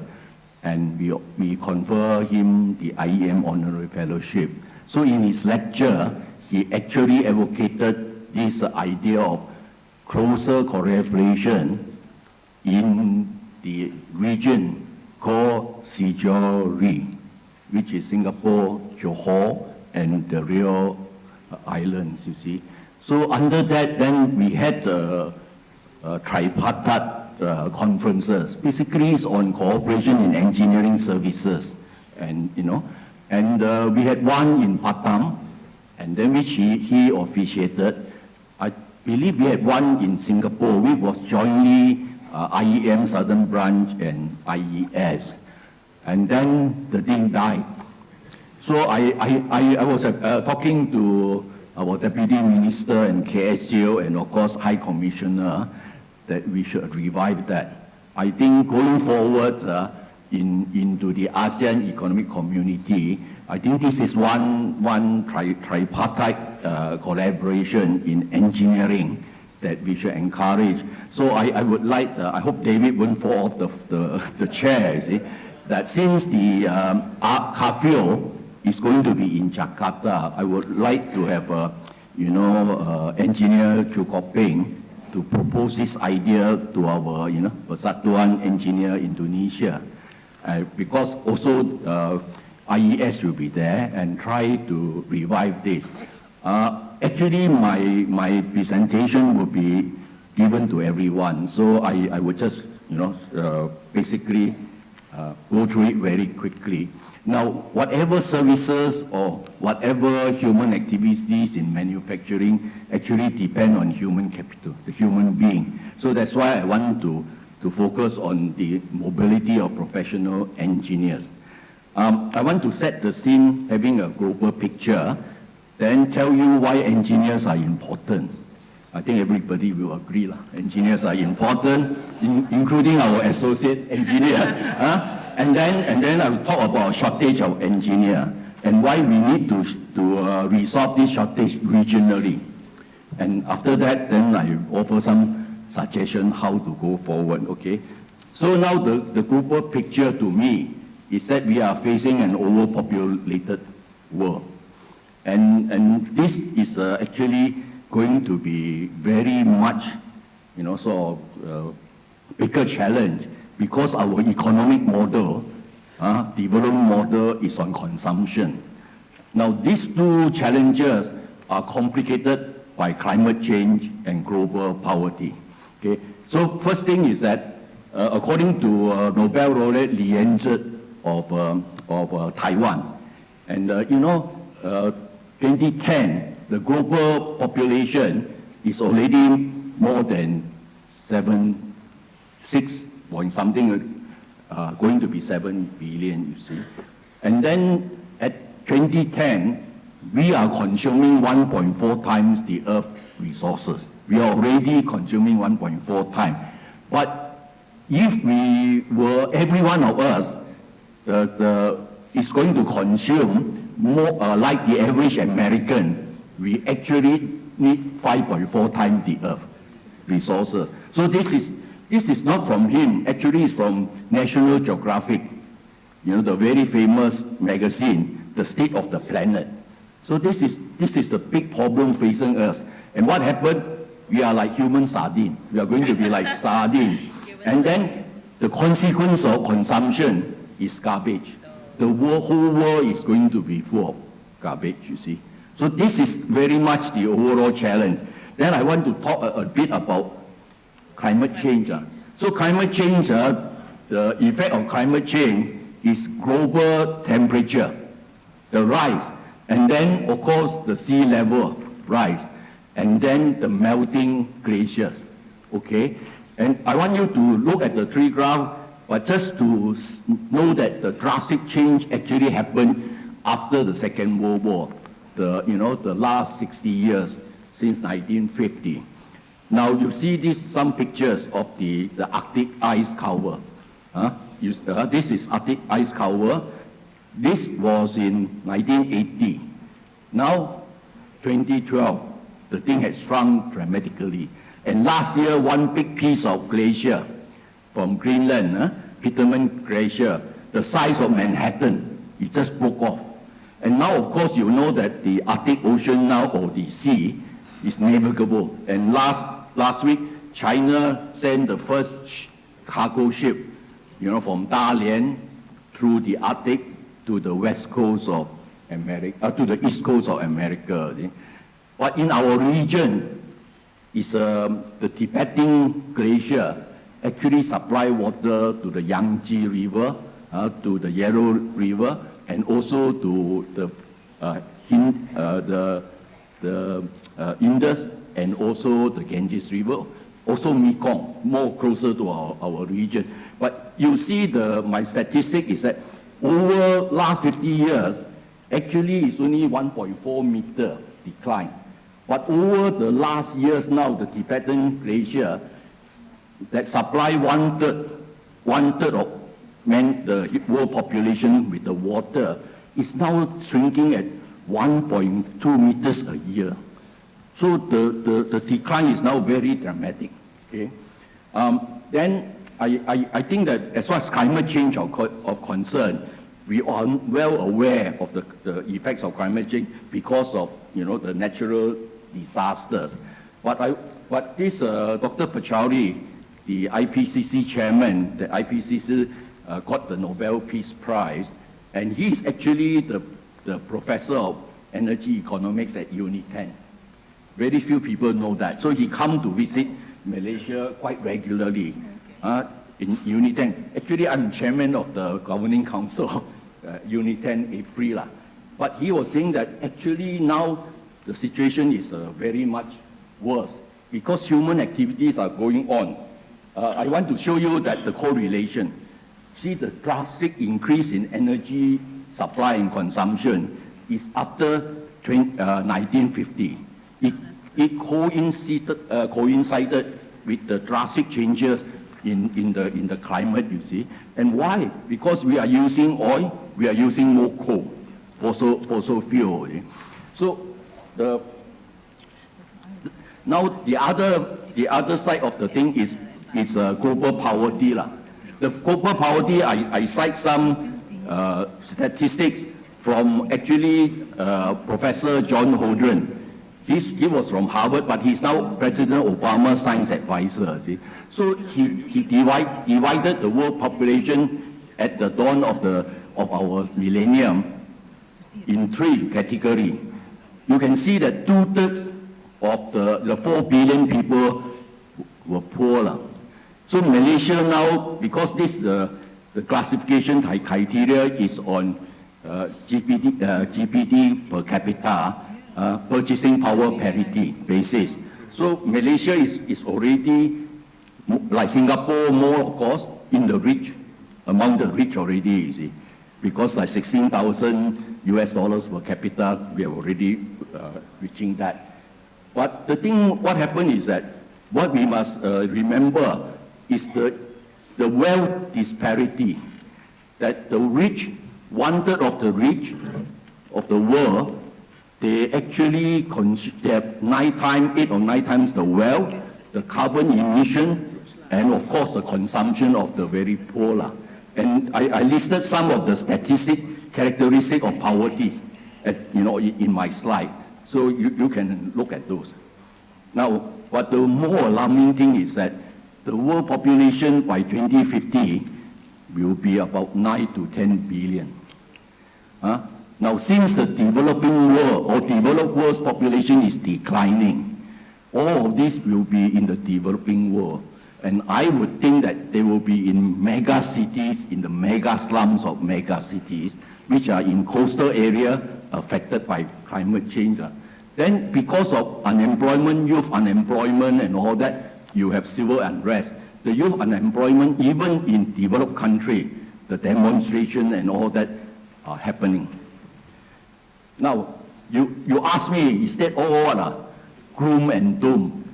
and we confer him the IEM Honorary Fellowship. So in his lecture, he actually advocated this idea of closer collaboration in the region called Sijori, which is Singapore, Johor, and the Rio Islands, you see. So under that, then we had tripartite conferences, basically on cooperation in engineering services, and and we had one in Batam, and then which he officiated. I believe we had one in Singapore, which was jointly IEM Southern Branch and IES, and then the thing died. So I was talking to our Deputy Minister and KSGO and of course High Commissioner that we should revive that. I think going forward into the ASEAN Economic Community, I think this is one tripartite collaboration in engineering that we should encourage. So I would like, I hope David won't fall off the chair, you see, that since the CAFIO is going to be in Jakarta, I would like to have, Engineer Chu Kok Peng to propose this idea to our, Persatuan Engineer Indonesia, because also IES will be there and try to revive this. Actually, my presentation will be given to everyone, so I would just, basically go through it very quickly. Now, whatever services or whatever human activities in manufacturing actually depend on human capital, the human being. So that's why I want to focus on the mobility of professional engineers. I want to set the scene having a global picture, then tell you why engineers are important. I think everybody will agree, engineers are important, including our associate engineer. And then I will talk about shortage of engineer and why we need to resolve this shortage regionally. And after that, then I offer some suggestion how to go forward, okay? So now the global picture to me is that we are facing an overpopulated world. And this is actually going to be very much, sort of bigger challenge, because our economic model, development model is on consumption. Now, these two challenges are complicated by climate change and global poverty. Okay? So first thing is that, according to Nobel laureate Li Yanzhi of Taiwan, and 2010, the global population is already more than 6 point something, going to be 7 billion, you see. And then at 2010, we are consuming 1.4 times the Earth resources. We are already consuming 1.4 times. But if we were, every one of us, is going to consume more, like the average American, we actually need 5.4 times the Earth resources. So this is not from him, actually it's from National Geographic, the very famous magazine, The State of the Planet. So this is the big problem facing us. And what happened? We are like human sardine. We are going to be like sardine. And then the consequence of consumption is garbage. The whole world is going to be full of garbage, you see. So this is very much the overall challenge. Then I want to talk a bit about climate change. So climate change, the effect of climate change is global temperature, the rise, and then of course the sea level rise, and then the melting glaciers, okay? And I want you to look at the three graphs, but just to know that the drastic change actually happened after the Second World War, the last 60 years since 1950. Now you see some pictures of the Arctic ice cover. This is Arctic ice cover. This was in 1980. Now, 2012, the thing has shrunk dramatically. And last year, one big piece of glacier from Greenland, Petermann Glacier, the size of Manhattan, it just broke off. And now, of course, you know that the Arctic Ocean now, or the sea, is navigable. And last last week, China sent the first cargo ship, from Dalian through the Arctic to the west coast of America, to the east coast of America. See? But in our region, the Tibetan glacier actually supply water to the Yangtze River, to the Yarrow River, and also to the Indus and also the Ganges River, also Mekong, more closer to our region. But you see my statistic is that over last 50 years, actually it's only 1.4 meter decline. But over the last years now, the Tibetan glacier that supply one third of the world population with the water is now shrinking at 1.2 meters a year. So the decline is now very dramatic. Okay? Then I think that as far as climate change of concern, we are well aware of the effects of climate change because of the natural disasters. But this Dr. Pachauri, the IPCC chairman, the IPCC got the Nobel Peace Prize, and he's actually the professor of energy economics at UNITEN. Very few people know that. So he come to visit Malaysia quite regularly in UNITEN. Actually, I'm chairman of the governing council, UNITEN April. But he was saying that actually now the situation is very much worse because human activities are going on. I want to show you that the correlation. See the drastic increase in energy supply and consumption is after 1950. It coincided with the drastic changes in the climate, you see. And why? Because we are using oil, we are using more coal, fossil fuel. So now the other side of the thing is global poverty. The global poverty, I cite some statistics from actually Professor John Holdren. He was from Harvard, but he's now President Obama's science advisor. See? So he divided the world population at the dawn of our millennium in 3 categories. You can see that 2/3 of the 4 billion people were poor. So Malaysia now, because this the classification criteria is on GPT per capita, purchasing power parity basis. So Malaysia is already, like Singapore, more of course, in the rich, among the rich already, you see. Because like $16,000 per capita, we are already reaching that. But the thing, what happened is that, what we must remember is the wealth disparity, that the rich, 1/3 of the rich of the world, they actually they have 8 or 9 times the wealth, the carbon emission, and of course the consumption of the very poor. And I listed some of the characteristics of poverty in my slide. So you can look at those. Now, but the more alarming thing is that the world population by 2050 will be about 9 to 10 billion. Now, since the developing world or developed world's population is declining, all of this will be in the developing world. And I would think that they will be in mega cities, in the mega slums of mega cities, which are in coastal area affected by climate change. Then because of unemployment, youth unemployment and all that, you have civil unrest. The youth unemployment, even in developed country, the demonstration and all that are happening. Now, you ask me, is that all gloom and doom?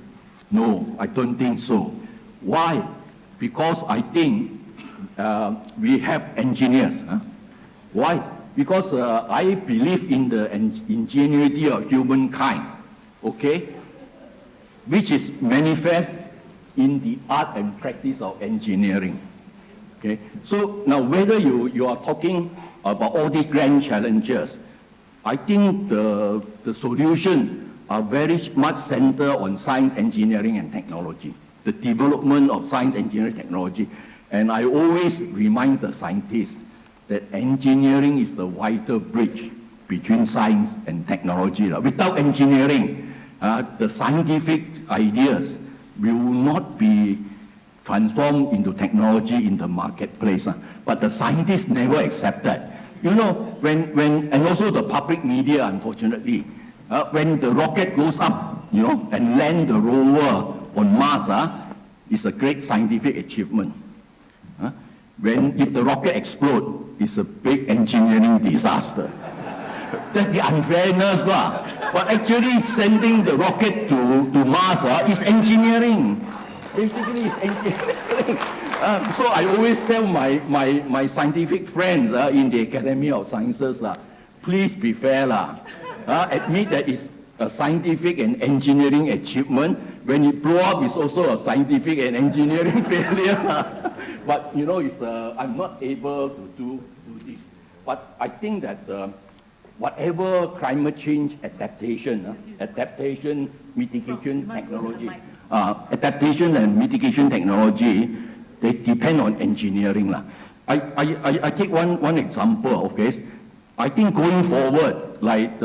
No, I don't think so. Why? Because I think we have engineers. Why? Because I believe in the ingenuity of humankind, okay, which is manifest in the art and practice of engineering. Okay, so now whether you are talking about all these grand challenges, I think the solutions are very much centered on science, engineering, and technology, the development of science, engineering, technology. And I always remind the scientists that engineering is the vital bridge between science and technology. Without engineering, the scientific ideas will not be transformed into technology in the marketplace. But the scientists never accept that. You know, and also the public media, unfortunately, when the rocket goes up, you know, and land the rover on Mars, it's a great scientific achievement. If the rocket explodes, it's a big engineering disaster. That's the unfairness, lah. But actually sending the rocket to Mars is engineering. Basically, it's engineering. So I always tell my scientific friends in the Academy of Sciences, please be fair. Admit that it's a scientific and engineering achievement. When it blows up, it's also a scientific and engineering failure. But you know, I'm not able to do this. But I think that whatever climate change adaptation, mitigation technology, adaptation and mitigation technology, they depend on engineering. I take one example, okay? I think going forward, like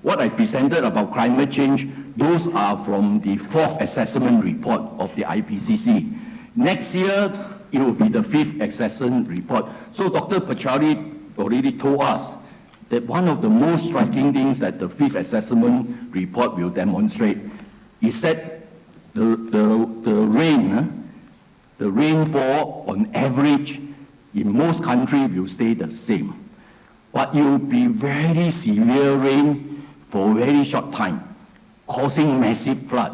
what I presented about climate change, those are from the 4th assessment report of the IPCC. Next year, it will be the 5th assessment report. So Dr. Pachauri already told us that one of the most striking things that the 5th assessment report will demonstrate is that the rainfall on average in most countries will stay the same. But it will be very severe rain for a very short time, causing massive flood,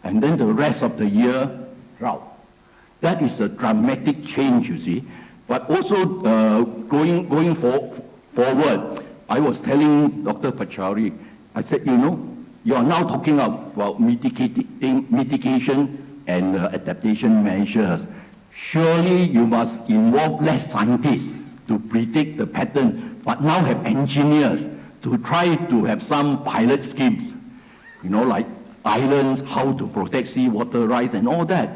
and then the rest of the year, drought. That is a dramatic change, you see. But also going forward, I was telling Dr. Pachauri, I said, you know, you are now talking about mitigation and adaptation measures. Surely you must involve less scientists to predict the pattern, but now have engineers to try to have some pilot schemes, you know, like islands, how to protect seawater rise and all that.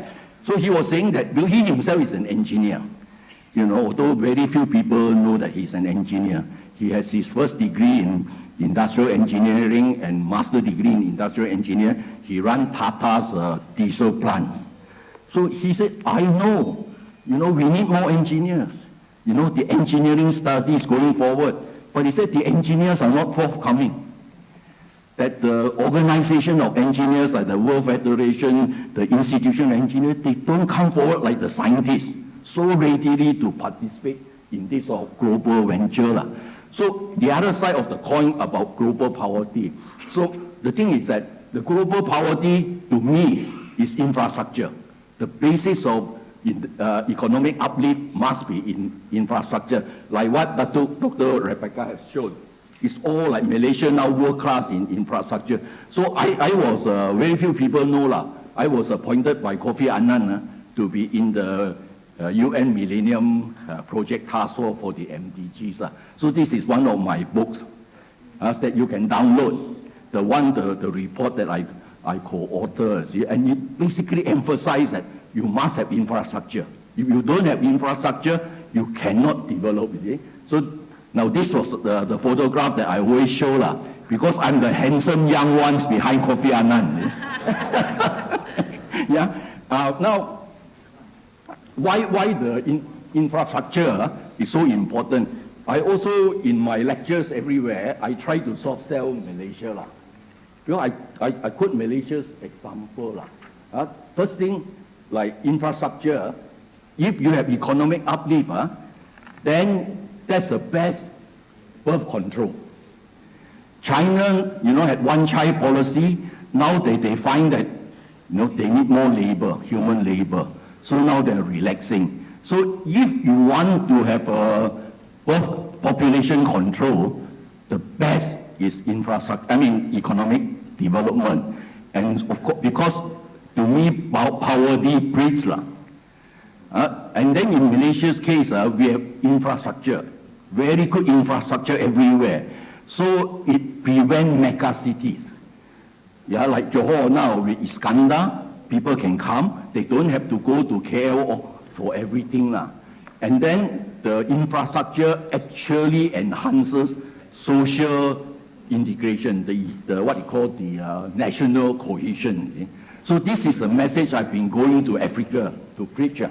So he was saying that he himself is an engineer. You know, although very few people know that he's an engineer. He has his first degree in industrial engineering and master degree in industrial engineering. He ran Tata's diesel plants. So he said, I know, you know, we need more engineers. You know, the engineering studies going forward. But he said the engineers are not forthcoming. That the organization of engineers like the World Federation, the Institution of Engineers, they don't come forward like the scientists so readily to participate in this sort of global venture. So the other side of the coin about global poverty. So the thing is that the global poverty, to me, is infrastructure. The basis of economic uplift must be in infrastructure, like what Dr. Rebecca has shown. It's all like Malaysia now world class in infrastructure. So I was, very few people know, I was appointed by Kofi Annan to be in the UN Millennium Project Task Force for the MDGs. So this is one of my books that you can download. The report that I co-author, and it basically emphasizes that you must have infrastructure. If you don't have infrastructure, you cannot develop. So now this was the photograph that I always show, because I'm the handsome young ones behind Kofi Annan. Yeah. Now, why the infrastructure is so important? I also, in my lectures everywhere, I try to soft sell Malaysia. Because I quote Malaysia's example. First thing, like infrastructure, if you have economic uplift, then that's the best birth control. China, you know, had one-child policy. Now they find that, you know, they need more labor, human labor. So now they're relaxing. So if you want to have a birth population control, the best is infrastructure, economic development. And of course, because to me, poverty breeds. And then in Malaysia's case, we have infrastructure, very good infrastructure everywhere. So it prevents mega cities. Yeah, like Johor now with Iskandar, people can come. They don't have to go to KL for everything. And then the infrastructure actually enhances social integration, the what you call the national cohesion. Okay? So this is the message I've been going to Africa to preach.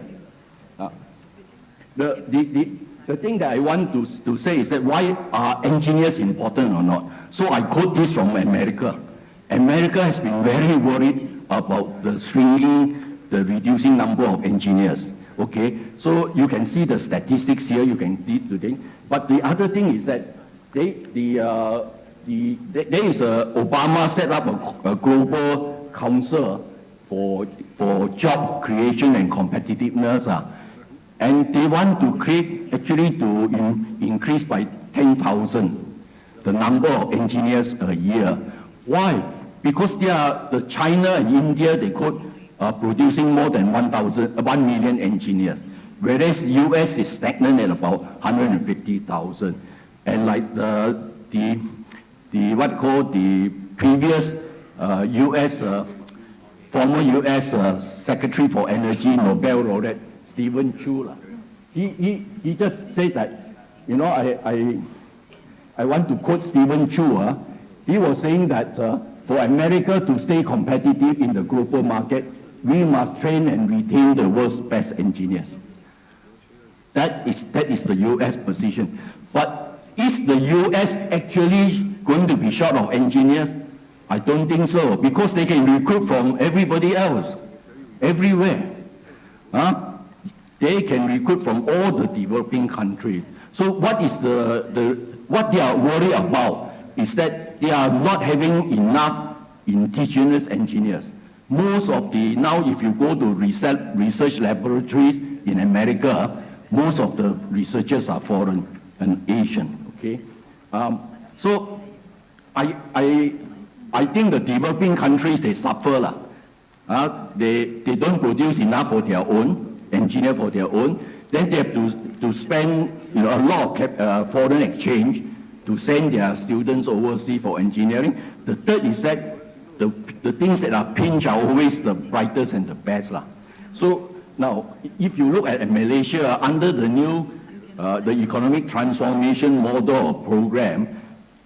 The thing that I want to say is that why are engineers important or not? So I quote this from America. America has been very worried about the reducing number of engineers. Okay, so you can see the statistics here. You can read today. But the other thing is that Obama set up a global council for job creation and competitiveness. And they want to increase by 10,000 the number of engineers a year. Why? Because the China and India, they could producing more than 1 million engineers, whereas US is stagnant at about 150,000. And like the previous former US Secretary for Energy, Nobel laureate, Stephen Chu, he just said that, you know, I want to quote Stephen Chu. He was saying that for America to stay competitive in the global market, we must train and retain the world's best engineers. That is the US position. But is the US actually going to be short of engineers? I don't think so, because they can recruit from everybody else, everywhere. They can recruit from all the developing countries. So what they are worried about is that they are not having enough indigenous engineers. Most of now if you go to research laboratories in America, most of the researchers are foreign and Asian, okay? So I think the developing countries, they suffer. They don't produce enough for their own, engineer for their own. Then they have to spend a lot of foreign exchange to send their students overseas for engineering. The third is that the things that are pinched are always the brightest and the best. So now, if you look at Malaysia, under the new the economic transformation model or program,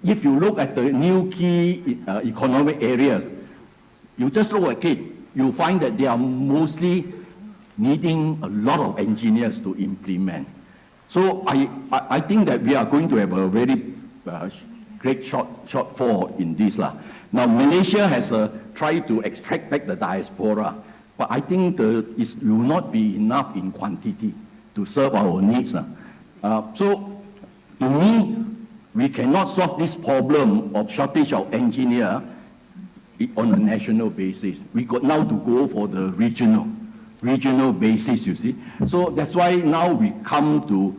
if you look at the new key economic areas, you just look at it, you find that they are mostly needing a lot of engineers to implement. So I think that we are going to have a very great shortfall in this. Now, Malaysia has tried to extract back the diaspora, but I think it will not be enough in quantity to serve our needs. So, to me, we cannot solve this problem of shortage of engineers on a national basis. We got now to go for the regional basis, you see. So that's why now we come to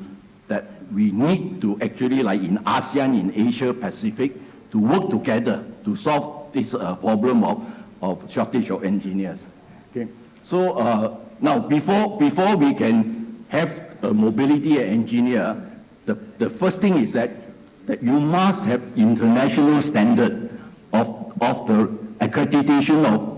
that we need to actually, like in ASEAN, in Asia Pacific, to work together to solve this problem of shortage of engineers. Okay. So now before we can have a mobility engineer, the first thing is that you must have international standard of the accreditation of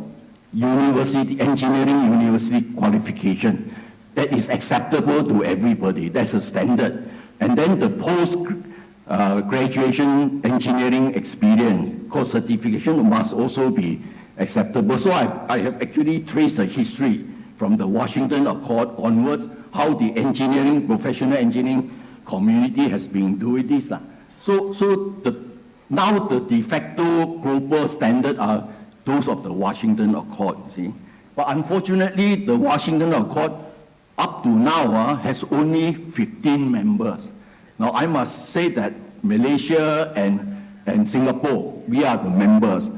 engineering university qualification that is acceptable to everybody. That's a standard. And then the post-graduation engineering experience course certification must also be acceptable. So I have actually traced the history from the Washington Accord onwards, how the professional engineering community has been doing this. So now the de facto global standard are those of the Washington Accord, you see. But unfortunately, the Washington Accord, up to now, has only 15 members. Now, I must say that Malaysia and Singapore, we are the members.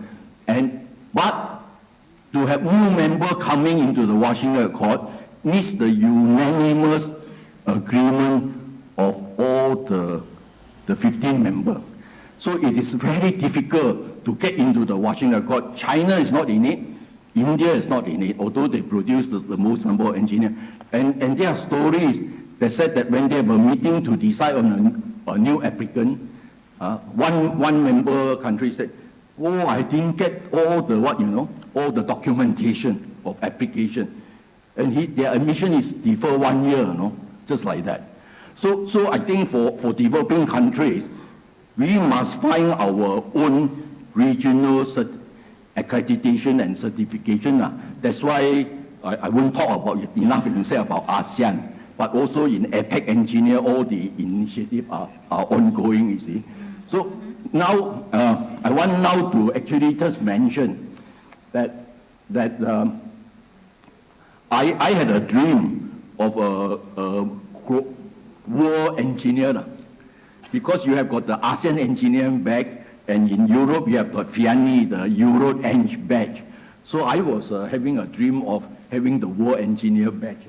But to have new members coming into the Washington Accord needs the unanimous agreement of all the 15 members. So it is very difficult to get into the Washington Accord. China is not in it. India is not in it, although they produce the most number of engineers. And there are stories that said that when they have a meeting to decide on a new applicant, one member country said, oh, I didn't get all the all the documentation of application. And their admission is deferred 1 year, just like that. So I think for developing countries, we must find our own regional accreditation and certification. That's why I won't talk about enough to say about ASEAN, but also in APEC Engineer, all the initiatives are ongoing, you see. So now, I want now to actually just mention that I had a dream of a world engineer, because you have got the ASEAN engineering badge, and in Europe you have got FIANI, the Euro Eng badge. So I was having a dream of having the world engineer badge.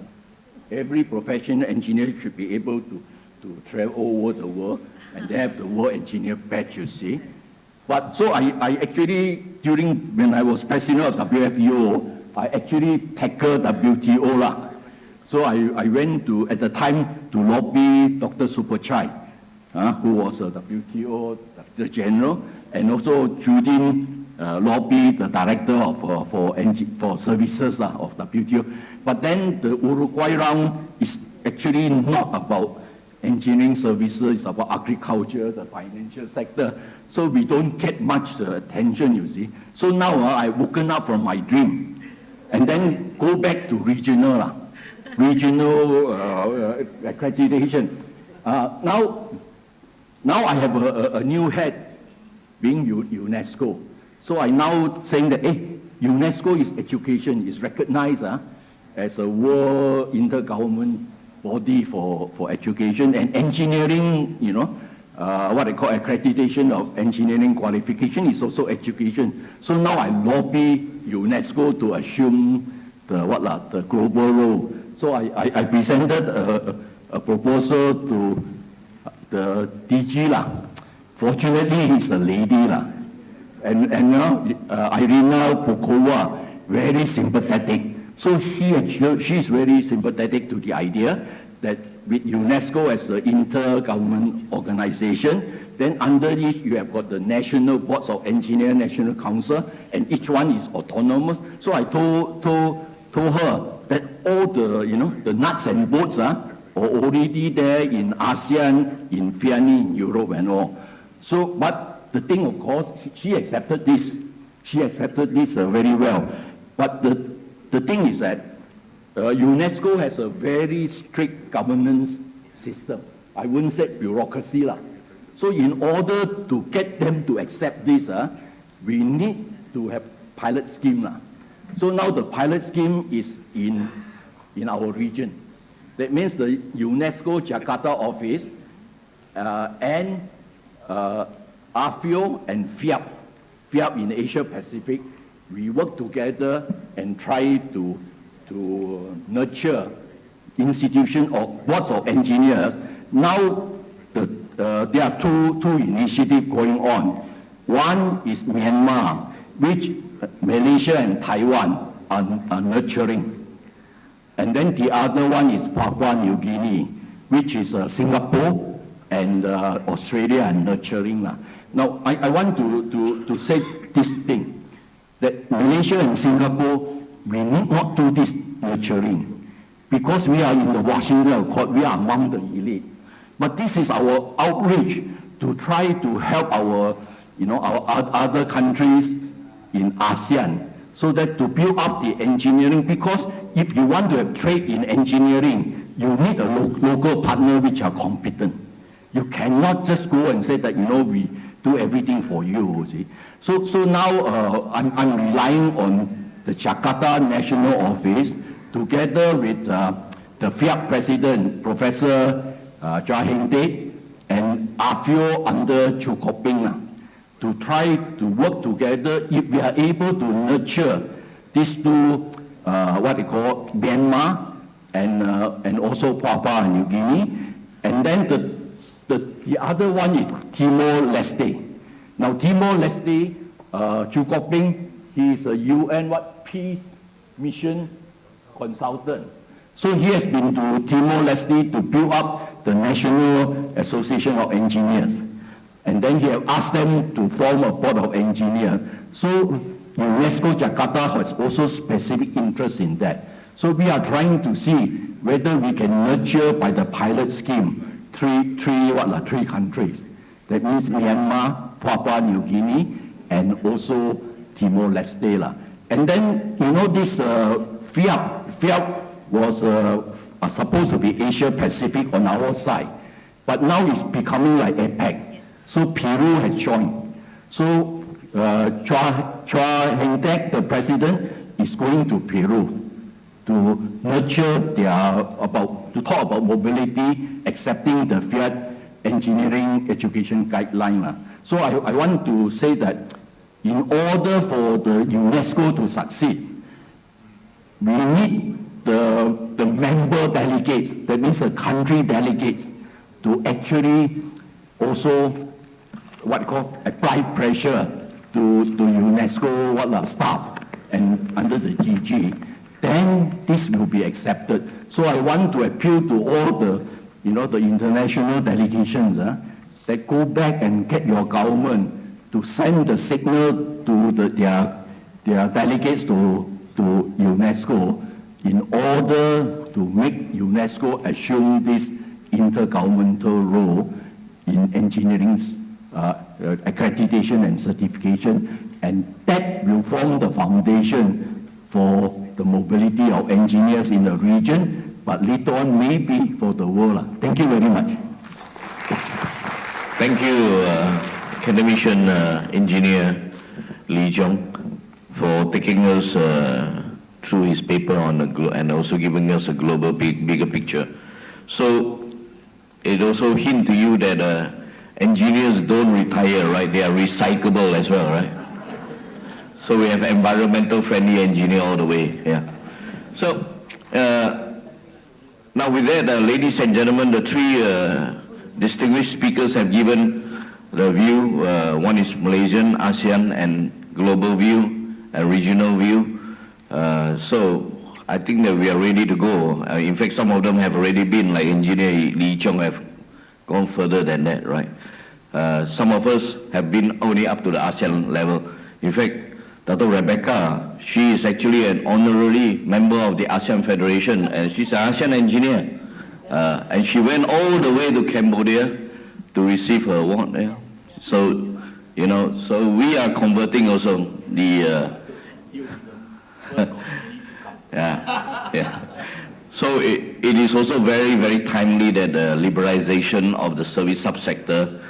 Every professional engineer should be able to travel all over the world, and they have the world engineer badge, you see. But so I actually, when I was president of WFTO, I actually tackled WTO lah. So I went to, at the time, to lobby Dr. Superchai, who was a WTO Director General, and also Judin lobbied the director of for services of WTO. But then the Uruguay round is actually not about engineering services, it's about agriculture, the financial sector. So we don't get much attention, you see. So now I've woken up from my dream, and then go back to regional accreditation. Now I have a new head, being UNESCO. So I now saying that, hey, UNESCO is education, is recognized as a world intergovernment body for education, and engineering, what I call accreditation of engineering qualification is also education. So now I lobby UNESCO to assume the global role. So I presented a proposal to the DG lah. Fortunately, he's a lady lah. And now Irina Bokova, very sympathetic. So she's very sympathetic to the idea that with UNESCO as an intergovernment organization, then under it you have got the national boards of engineering, national council, and each one is autonomous. So I told her that all the nuts and bolts are already there in ASEAN, in FIANI, in Europe and all. So, but the thing, of course, she accepted this. She accepted this very well. But the thing is that UNESCO has a very strict governance system. I wouldn't say bureaucracy lah. So in order to get them to accept this, we need to have pilot scheme lah. So now the pilot scheme is in our region. That means the UNESCO Jakarta office and AFIO and FIAP in Asia Pacific, we work together and try to nurture institution or boards of engineers. Now there are two initiatives going on. One is Myanmar, which Malaysia and Taiwan are nurturing. And then the other one is Papua New Guinea, which is Singapore and Australia are nurturing. Now, I want to say this thing, that Malaysia and Singapore, we need not do this nurturing, because we are in the Washington Accord, we are among the elite. But this is our outreach to try to help our other countries in ASEAN, so that to build up the engineering, because if you want to have trade in engineering, you need a local partner which are competent. You cannot just go and say that, we do everything for you, see. So now I'm relying on the Jakarta National Office, together with the FIAP President, Professor Jaheng Date, and AFIO under Chu Kok Ping, to try to work together. If we are able to nurture these two, what they call Myanmar and also Papua New Guinea, and then the other one is Timor-Leste. Now Timor-Leste, Chu Kok Ping, he is a UN peace mission consultant. So he has been to Timor-Leste to build up the National Association of Engineers. And then he have asked them to form a board of engineers. So UNESCO Jakarta has also specific interest in that. So we are trying to see whether we can nurture by the pilot scheme three countries. That means Myanmar, Papua New Guinea, and also Timor-Leste. And then, you know, this FIAP was supposed to be Asia-Pacific on our side. But now it's becoming like APEC. So Peru has joined. So Chua Heng-tek, the president, is going to Peru to nurture to talk about mobility, accepting the FIAT engineering education guideline. So I want to say that in order for the UNESCO to succeed, we need the member delegates, that means the country delegates, to actually also apply pressure to UNESCO staff and under the GG. Then this will be accepted. So I want to appeal to all the international delegations that go back and get your government to send the signal to their delegates to UNESCO in order to make UNESCO assume this intergovernmental role in engineering accreditation and certification, and that will form the foundation for the mobility of engineers in the region, but later on maybe for the world. Thank you very much.
Thank you, Academician Engineer Lee Jong, for taking us through his paper and also giving us a global bigger picture. So it also hints to you that engineers don't retire, right? They are recyclable as well, right? So we have environmental friendly engineer all the way, yeah. So now with that, ladies and gentlemen, the three distinguished speakers have given the view. One is Malaysian, ASEAN, and global view, and regional view. So I think that we are ready to go. In fact, some of them have already been, like Engineer Lee Chong have gone further than that, right? Some of us have been only up to the ASEAN level. In fact, Dr. Rebecca, she is actually an honorary member of the ASEAN Federation, and she's an ASEAN engineer. And she went all the way to Cambodia to receive her award. Yeah. So, so we are converting also the... yeah. So it is also very, very timely that the liberalization of the service subsector,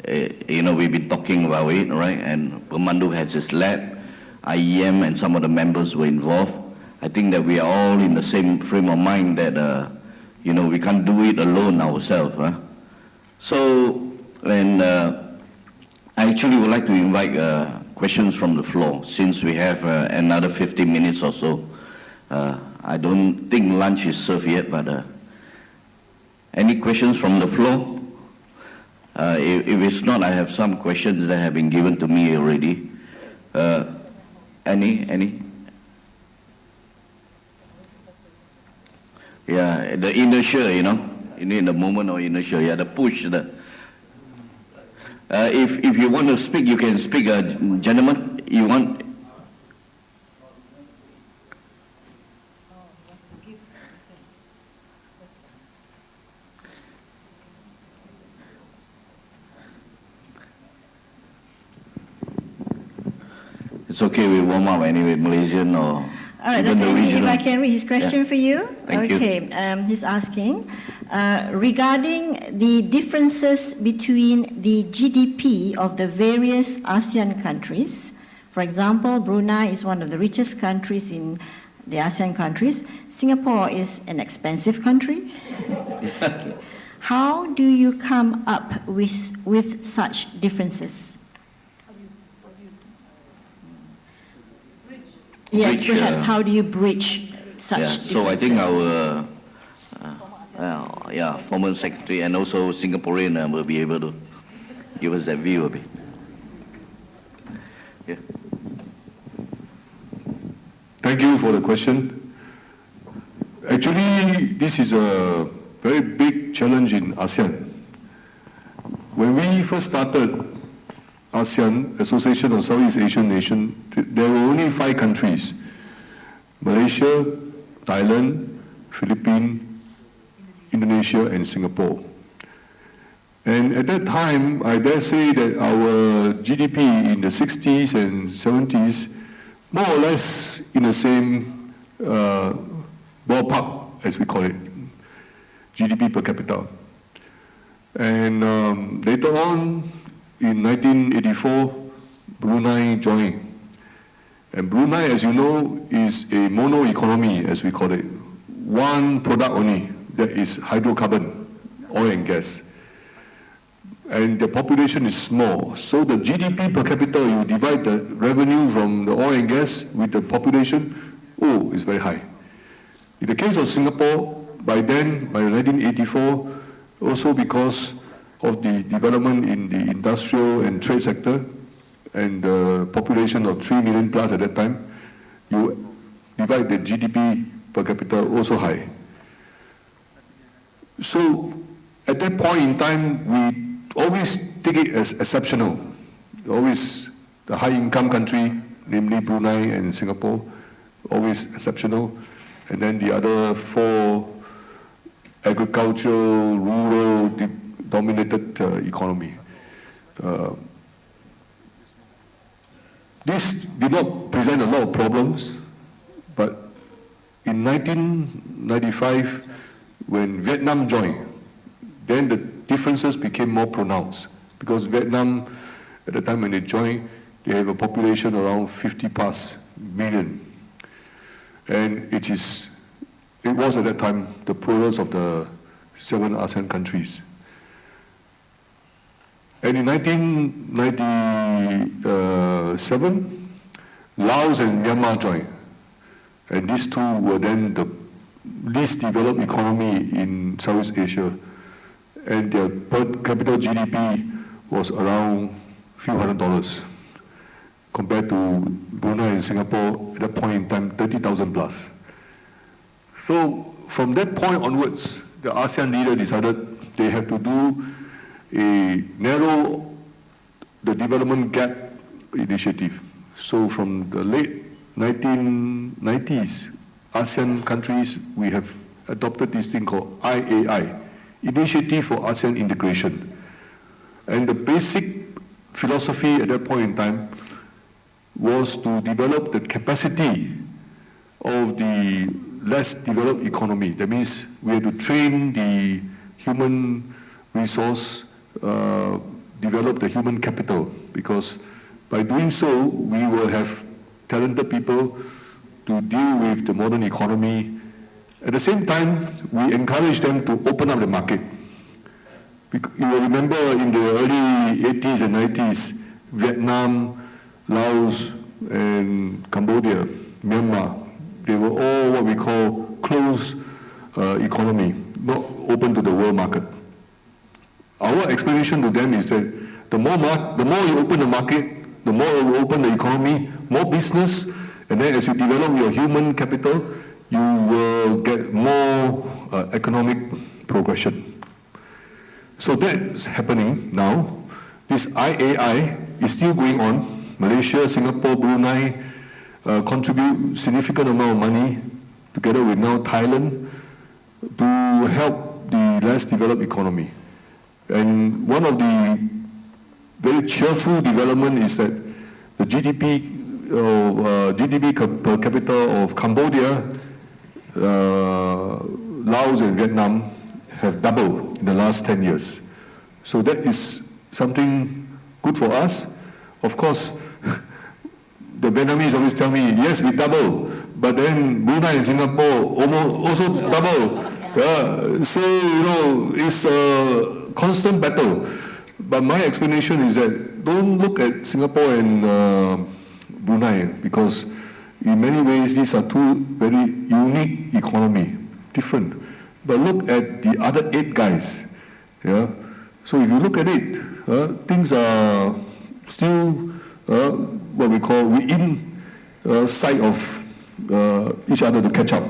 we've been talking about it, right? And Pemandu has his lab, IEM and some of the members were involved. I think that we are all in the same frame of mind that, we can't do it alone ourselves. Huh? So, and I actually would like to invite questions from the floor, since we have another 15 minutes or so. I don't think lunch is served yet, but any questions from the floor? If it's not, I have some questions that have been given to me already. Any? Yeah, the inertia, you need the moment of inertia, yeah, the push. If you want to speak, you can speak, gentlemen. You want? It's okay, we warm up anyway, Malaysian or
all right,
even the regional.
If I can read his question for you.
Thank you.
He's asking, regarding the differences between the GDP of the various ASEAN countries. For example, Brunei is one of the richest countries in the ASEAN countries. Singapore is an expensive country. Okay. How do you come up with such differences? Yes, perhaps how do you bridge such differences?
So I think our former secretary and also Singaporean will be able to give us that view a bit. Yeah.
Thank you for the question. Actually, this is a very big challenge in ASEAN. when we first started ASEAN, Association of Southeast Asian Nations, there were only 5 countries: Malaysia, Thailand, Philippines, Indonesia, and Singapore. And at that time, I dare say that our GDP in the 60s and 70s, more or less in the same ballpark, as we call it, GDP per capita. And later on, in 1984, Brunei joined. And Brunei, as you know, is a mono economy, as we call it. One product only, that is hydrocarbon, oil and gas. And the population is small. So the GDP per capita, you divide the revenue from the oil and gas with the population, oh, it's very high. In the case of Singapore, by then, by 1984, also because of the development in the industrial and trade sector, and the population of 3 million plus at that time, you divide the GDP per capita also high. So at that point in time, we always take it as exceptional. Always the high-income country, namely Brunei and Singapore, always exceptional. And then the other 4 agricultural, rural, dominated economy. This did not present a lot of problems, but in 1995, when Vietnam joined, then the differences became more pronounced, because Vietnam, at the time when they joined, they have a population around 50 plus million. And it was at that time the poorest of the 7 ASEAN countries. And in 1997, Laos and Myanmar joined. And these 2 were then the least developed economy in Southeast Asia. And their per capita GDP was around a few $100, compared to Brunei and Singapore at that point in time, 30,000 plus. So from that point onwards, the ASEAN leader decided they have to do narrow the development gap initiative. So from the late 1990s, ASEAN countries, we have adopted this thing called IAI, Initiative for ASEAN Integration. And the basic philosophy at that point in time was to develop the capacity of the less developed economy. That means we have to train the human resource, develop the human capital, because by doing so, we will have talented people to deal with the modern economy. At the same time, we encourage them to open up the market. You will remember in the early 80s and 90s, Vietnam, Laos, and Cambodia, Myanmar, they were all what we call closed economy, not open to the world market. Our explanation to them is that the more you open the market, the more you open the economy, more business, and then as you develop your human capital, you will get more economic progression. So that's happening now. This IAI is still going on. Malaysia, Singapore, Brunei contribute significant amount of money, together with now Thailand, to help the less developed economy. And one of the very cheerful development is that the GDP per capita of Cambodia, Laos and Vietnam have doubled in the last 10 years. So that is something good for us. Of course, the Vietnamese always tell me, yes, we double, but then Brunei and Singapore also double. So, it's a constant battle. But my explanation is that don't look at Singapore and Brunei, because in many ways these are 2 very unique economy, different. But look at the other 8 guys. Yeah? So if you look at it, things are still what we call within sight of each other to catch up.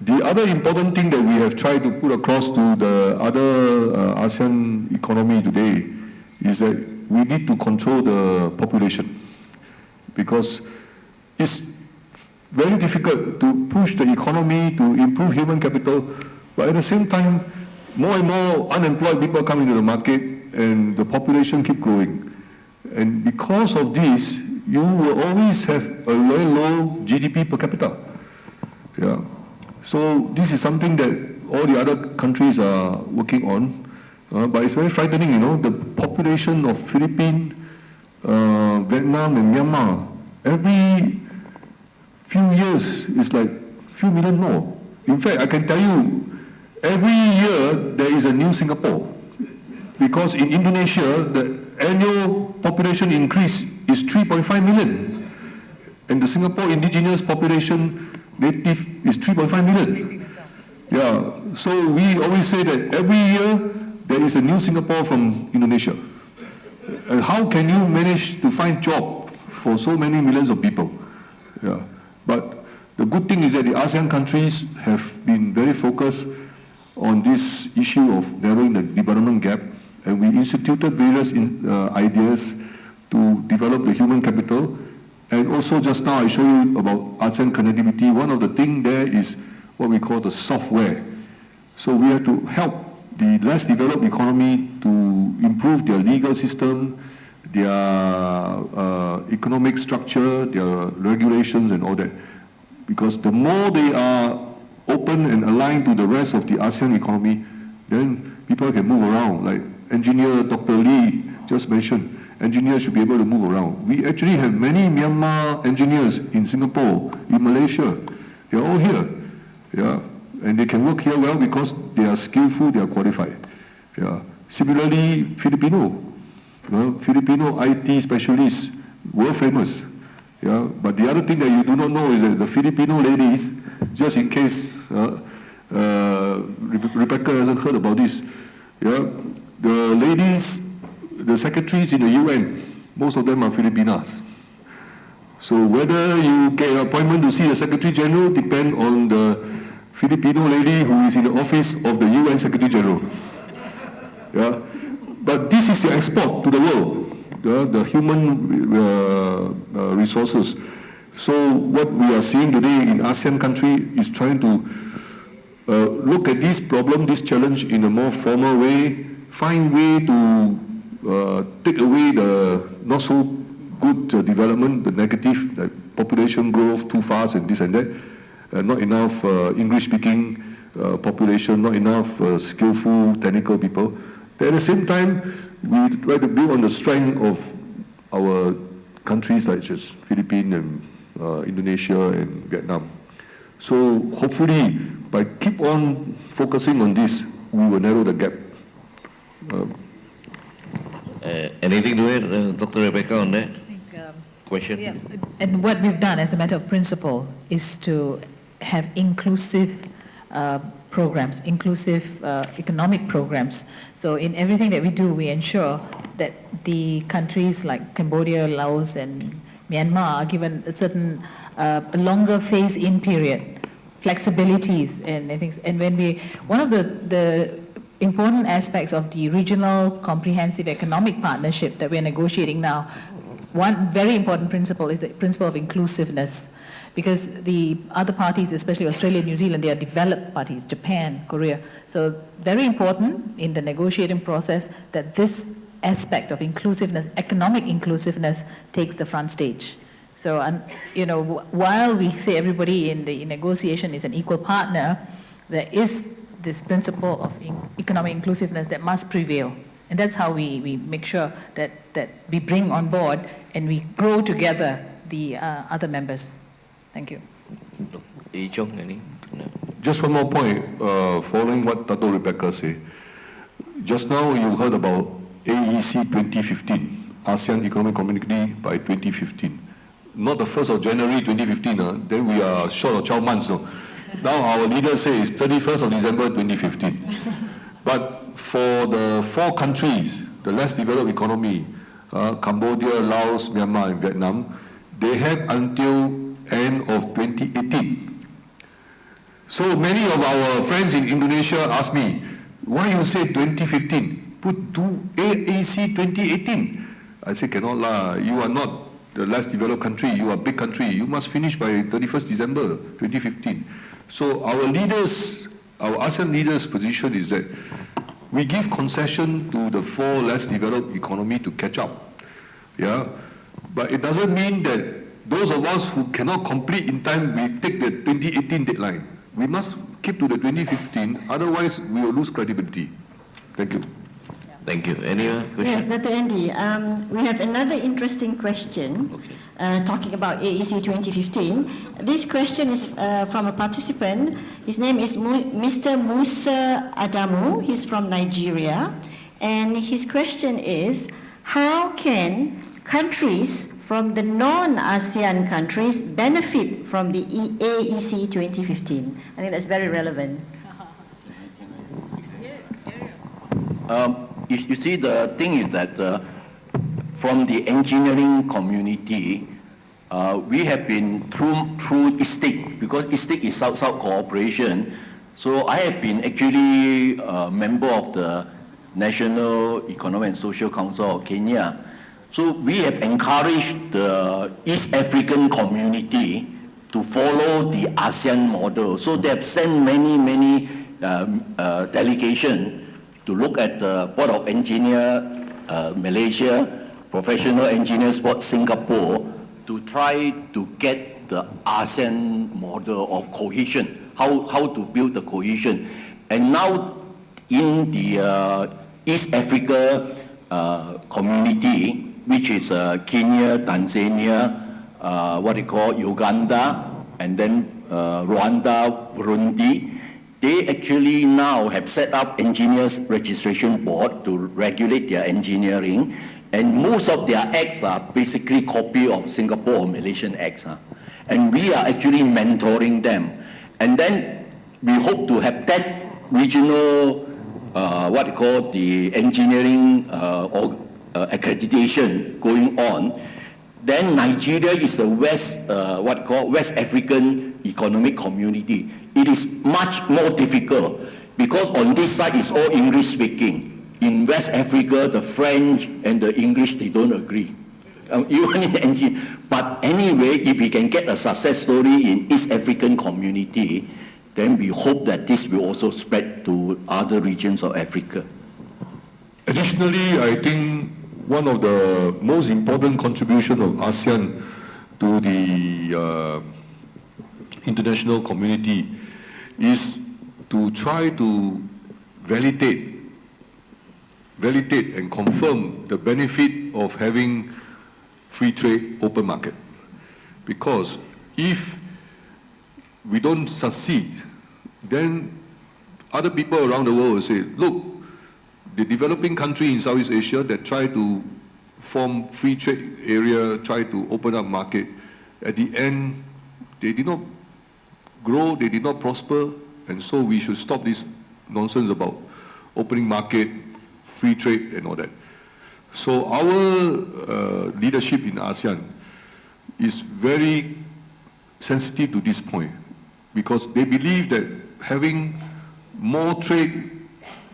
The other important thing that we have tried to put across to the other ASEAN economy today is that we need to control the population, because it's very difficult to push the economy to improve human capital, but at the same time, more and more unemployed people come into the market and the population keep growing. And because of this, you will always have a very low GDP per capita. Yeah. So this is something that all the other countries are working on, but it's very frightening, you know, the population of Philippines, Vietnam and Myanmar, every few years is like few million more. In fact, I can tell you, every year there is a new Singapore, because in Indonesia, the annual population increase is 3.5 million, and the Singapore indigenous population native is 3.5 million. Yeah, so we always say that every year there is a new Singapore from Indonesia. And how can you manage to find job for so many millions of people? Yeah, but the good thing is that the ASEAN countries have been very focused on this issue of narrowing the development gap, and we instituted various ideas to develop the human capital. And also just now I show you about ASEAN connectivity. One of the things there is what we call the software. So we have to help the less developed economy to improve their legal system, their economic structure, their regulations and all that. Because the more they are open and aligned to the rest of the ASEAN economy, then people can move around. Like engineer Dr. Lee just mentioned, engineers should be able to move around. We actually have many Myanmar engineers in Singapore, in Malaysia. They're all here. Yeah. And they can work here well because they are skillful, they are qualified. Yeah. Similarly, Filipino IT specialists, world famous. Yeah. But the other thing that you do not know is that the Filipino ladies, just in case Rebecca hasn't heard about this, yeah, the ladies, the secretaries in the UN, most of them are Filipinas. So whether you get an appointment to see the Secretary General depends on the Filipino lady who is in the office of the UN Secretary General. Yeah? But this is the export to the world, the human resources. So what we are seeing today in ASEAN country is trying to look at this problem, this challenge in a more formal way, find way to take away the not so good development, the negative, like population growth too fast and this and that, not enough English-speaking population, not enough skillful technical people. But at the same time, we try to build on the strength of our countries like just Philippines and Indonesia and Vietnam. So hopefully, by keep on focusing on this, we will narrow the gap.
Anything to add, Dr. Rebecca, on that question?
Yeah. And what we've done as a matter of principle is to have inclusive programs, inclusive economic programs. So in everything that we do, we ensure that the countries like Cambodia, Laos, and Myanmar are given a certain longer phase-in period, flexibilities and things. And when one of the important aspects of the regional comprehensive economic partnership that we're negotiating now, one very important principle is the principle of inclusiveness, because the other parties, especially Australia, New Zealand, they are developed parties, Japan, Korea. So very important in the negotiating process that this aspect of inclusiveness, economic inclusiveness, takes the front stage. So, you know, while we say everybody in the negotiation is an equal partner, there is this principle of economic inclusiveness that must prevail. And that's how we make sure that we bring on board and we grow together the other members. Thank you.
Just one more point, following what Dato' Rebecca said. Just now you heard about AEC 2015, ASEAN Economic Community by 2015. Not the 1st of January 2015, then we are short of 12 months. No? Now our leader says 31st of December 2015. But for the 4 countries, the less developed economy, Cambodia, Laos, Myanmar, and Vietnam, they have until end of 2018 So many of our friends in Indonesia ask me, why you say 2015? Put AAC 2018. I say, cannot lah, you are not the less developed country, you are a big country. You must finish by 31st December 2015. So our leaders, our ASEAN leaders' position is that we give concession to the 4 less developed economy to catch up. Yeah, but it doesn't mean that those of us who cannot complete in time, we take the 2018 deadline. We must keep to the 2015, otherwise we will lose credibility. Thank you.
Thank you. Any question?
Yes, Dr. Andy, we have another interesting question talking about AEC 2015. This question is from a participant. His name is Mr. Musa Adamu. He's from Nigeria. And his question is, how can countries from the non-ASEAN countries benefit from the AEC 2015? I think that's very relevant.
You see, the thing is that from the engineering community, we have been through ISTIC, because ISTIC is South-South cooperation. So I have been actually a member of the National Economic and Social Council of Kenya. So we have encouraged the East African community to follow the ASEAN model. So they have sent many delegations to look at the Board of Engineer Malaysia, Professional Engineers Board Singapore, to try to get the ASEAN model of cohesion, how to build the cohesion. And now in the East Africa community, which is Kenya, Tanzania, Uganda, and then Rwanda, Burundi, they actually now have set up engineers registration board to regulate their engineering, and most of their acts are basically copy of Singapore or Malaysian acts. And we are actually mentoring them. And then we hope to have that regional, the engineering accreditation going on. Then Nigeria is a West African economic community. It is much more difficult because on this side it's all English speaking. In West Africa, the French and the English, they don't agree. Even in engineering. But anyway, if we can get a success story in East African community, then we hope that this will also spread to other regions of Africa.
Additionally, I think one of the most important contributions of ASEAN to the international community is to try to validate and confirm the benefit of having free trade, open market. Because if we don't succeed, then other people around the world will say, look, the developing country in Southeast Asia that try to form free trade area, try to open up market, at the end, they did not grow, they did not prosper, and so we should stop this nonsense about opening market, free trade, and all that. So our leadership in ASEAN is very sensitive to this point because they believe that having more trade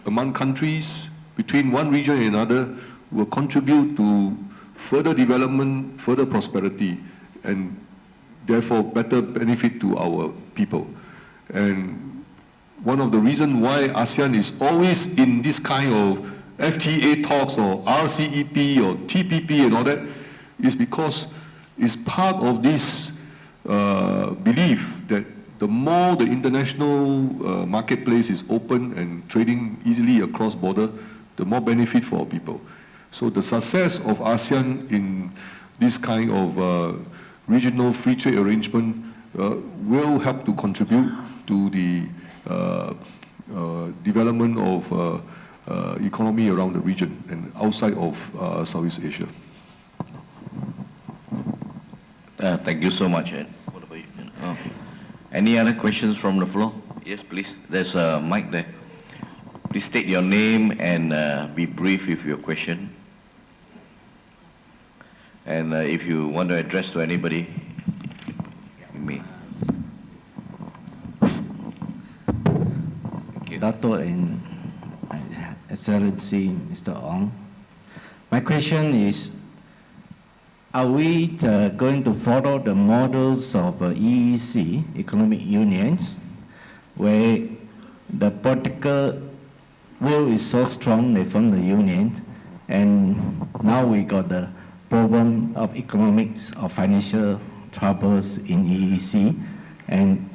among countries between one region and another will contribute to further development, further prosperity, and therefore better benefit to our people. And one of the reasons why ASEAN is always in this kind of FTA talks or RCEP or TPP and all that is because it's part of this belief that the more the international marketplace is open and trading easily across border, the more benefit for our people. So the success of ASEAN in this kind of regional free trade arrangement will help to contribute to the development of economy around the region and outside of Southeast Asia.
Thank you so much, Ed. What about you? Oh. Any other questions from the floor? Yes, please. There's a mic there. Please state your name and be brief with your question. And if you want to address to anybody, you may.
Dato and Excellency Mr. Ong. My question is, are we going to follow the models of EEC, economic unions, where the political will is so strong they form the union, and now we got the problem of economics or financial troubles in EEC, and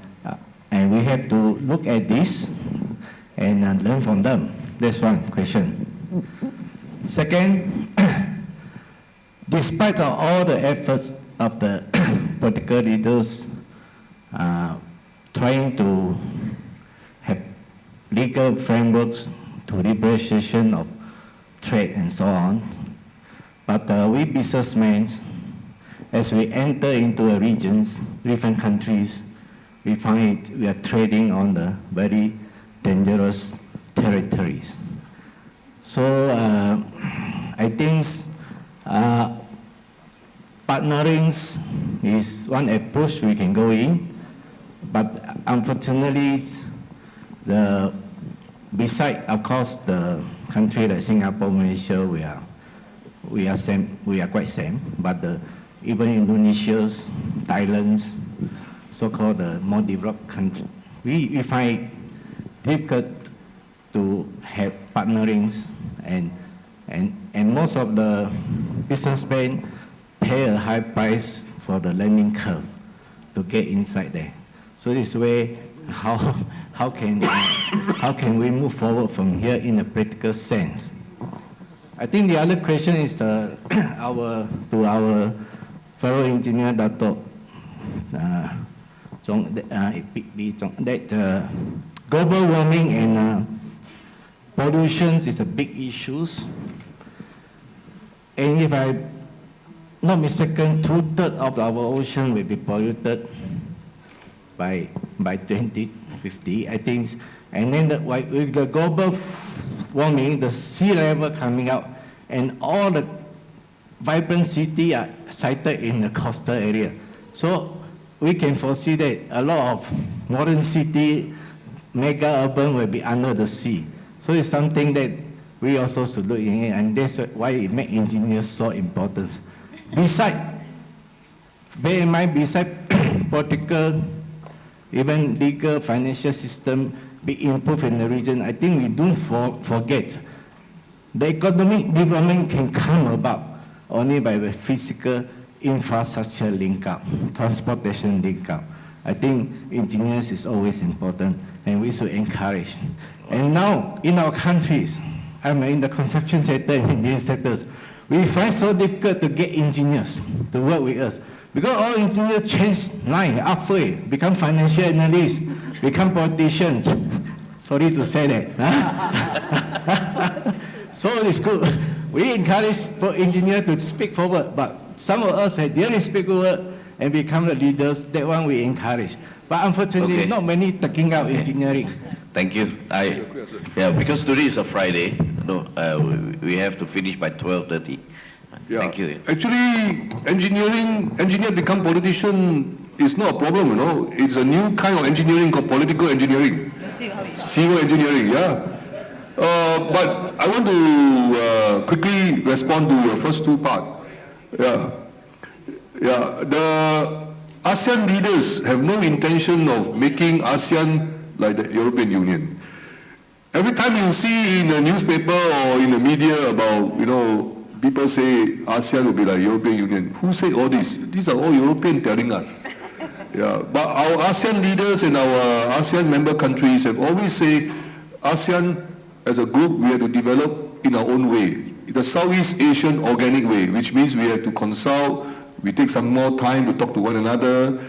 we have to look at this and learn from them. That's one question. Second, despite of all the efforts of the political leaders trying to have legal frameworks to liberalization of trade and so on, but we businessmen, as we enter into a regions, different countries, we find we are trading on the very dangerous territories. So I think partnering is one approach we can go in, but unfortunately, beside, of course, the country like Singapore, Malaysia, we are quite same, but even Indonesia, Thailand, so-called more developed country, we find difficult to have partnerings, and most of the businessmen pay a high price for the learning curve to get inside there. So this way, how can we move forward from here in a practical sense? I think the other question is to our fellow engineer Dato that global warming and pollution is a big issue. And if I'm not mistaken, 2/3 of our ocean will be polluted by 2050, I think. And then with the global warming, the sea level coming out, and all the vibrant cities are sited in the coastal area. So we can foresee that a lot of modern city, mega urban will be under the sea. So it's something that we also should look in it, and that's why it makes engineers so important. Bear in mind, besides political, even legal, financial system be improved in the region, I think we don't forget the economic development can come about only by the physical infrastructure link up, transportation link up. I think engineers is always important, and we should encourage. And now, in our countries, I'm in the construction sector and in these sectors, we find so difficult to get engineers to work with us. Because all engineers change line halfway, become financial analysts, become politicians. Sorry to say that. So it's good. We encourage engineers to speak forward, but some of us didn't speak forward and become the leaders. That one we encourage. But unfortunately, not many taking out engineering.
Thank you. Because today is a Friday, we have to finish by 12:30.
Yeah.
Thank you.
Actually, engineer become politician is not a problem, you know. It's a new kind of engineering called political engineering. Civil engineering, yeah. But I want to quickly respond to your first two parts. The ASEAN leaders have no intention of making ASEAN like the European Union. Every time you see in the newspaper or in the media about, people say ASEAN will be like European Union. Who say all this? These are all European telling us. But our ASEAN leaders and our ASEAN member countries have always said ASEAN as a group we have to develop in our own way. The Southeast Asian organic way, which means we have to consult, we take some more time to talk to one another.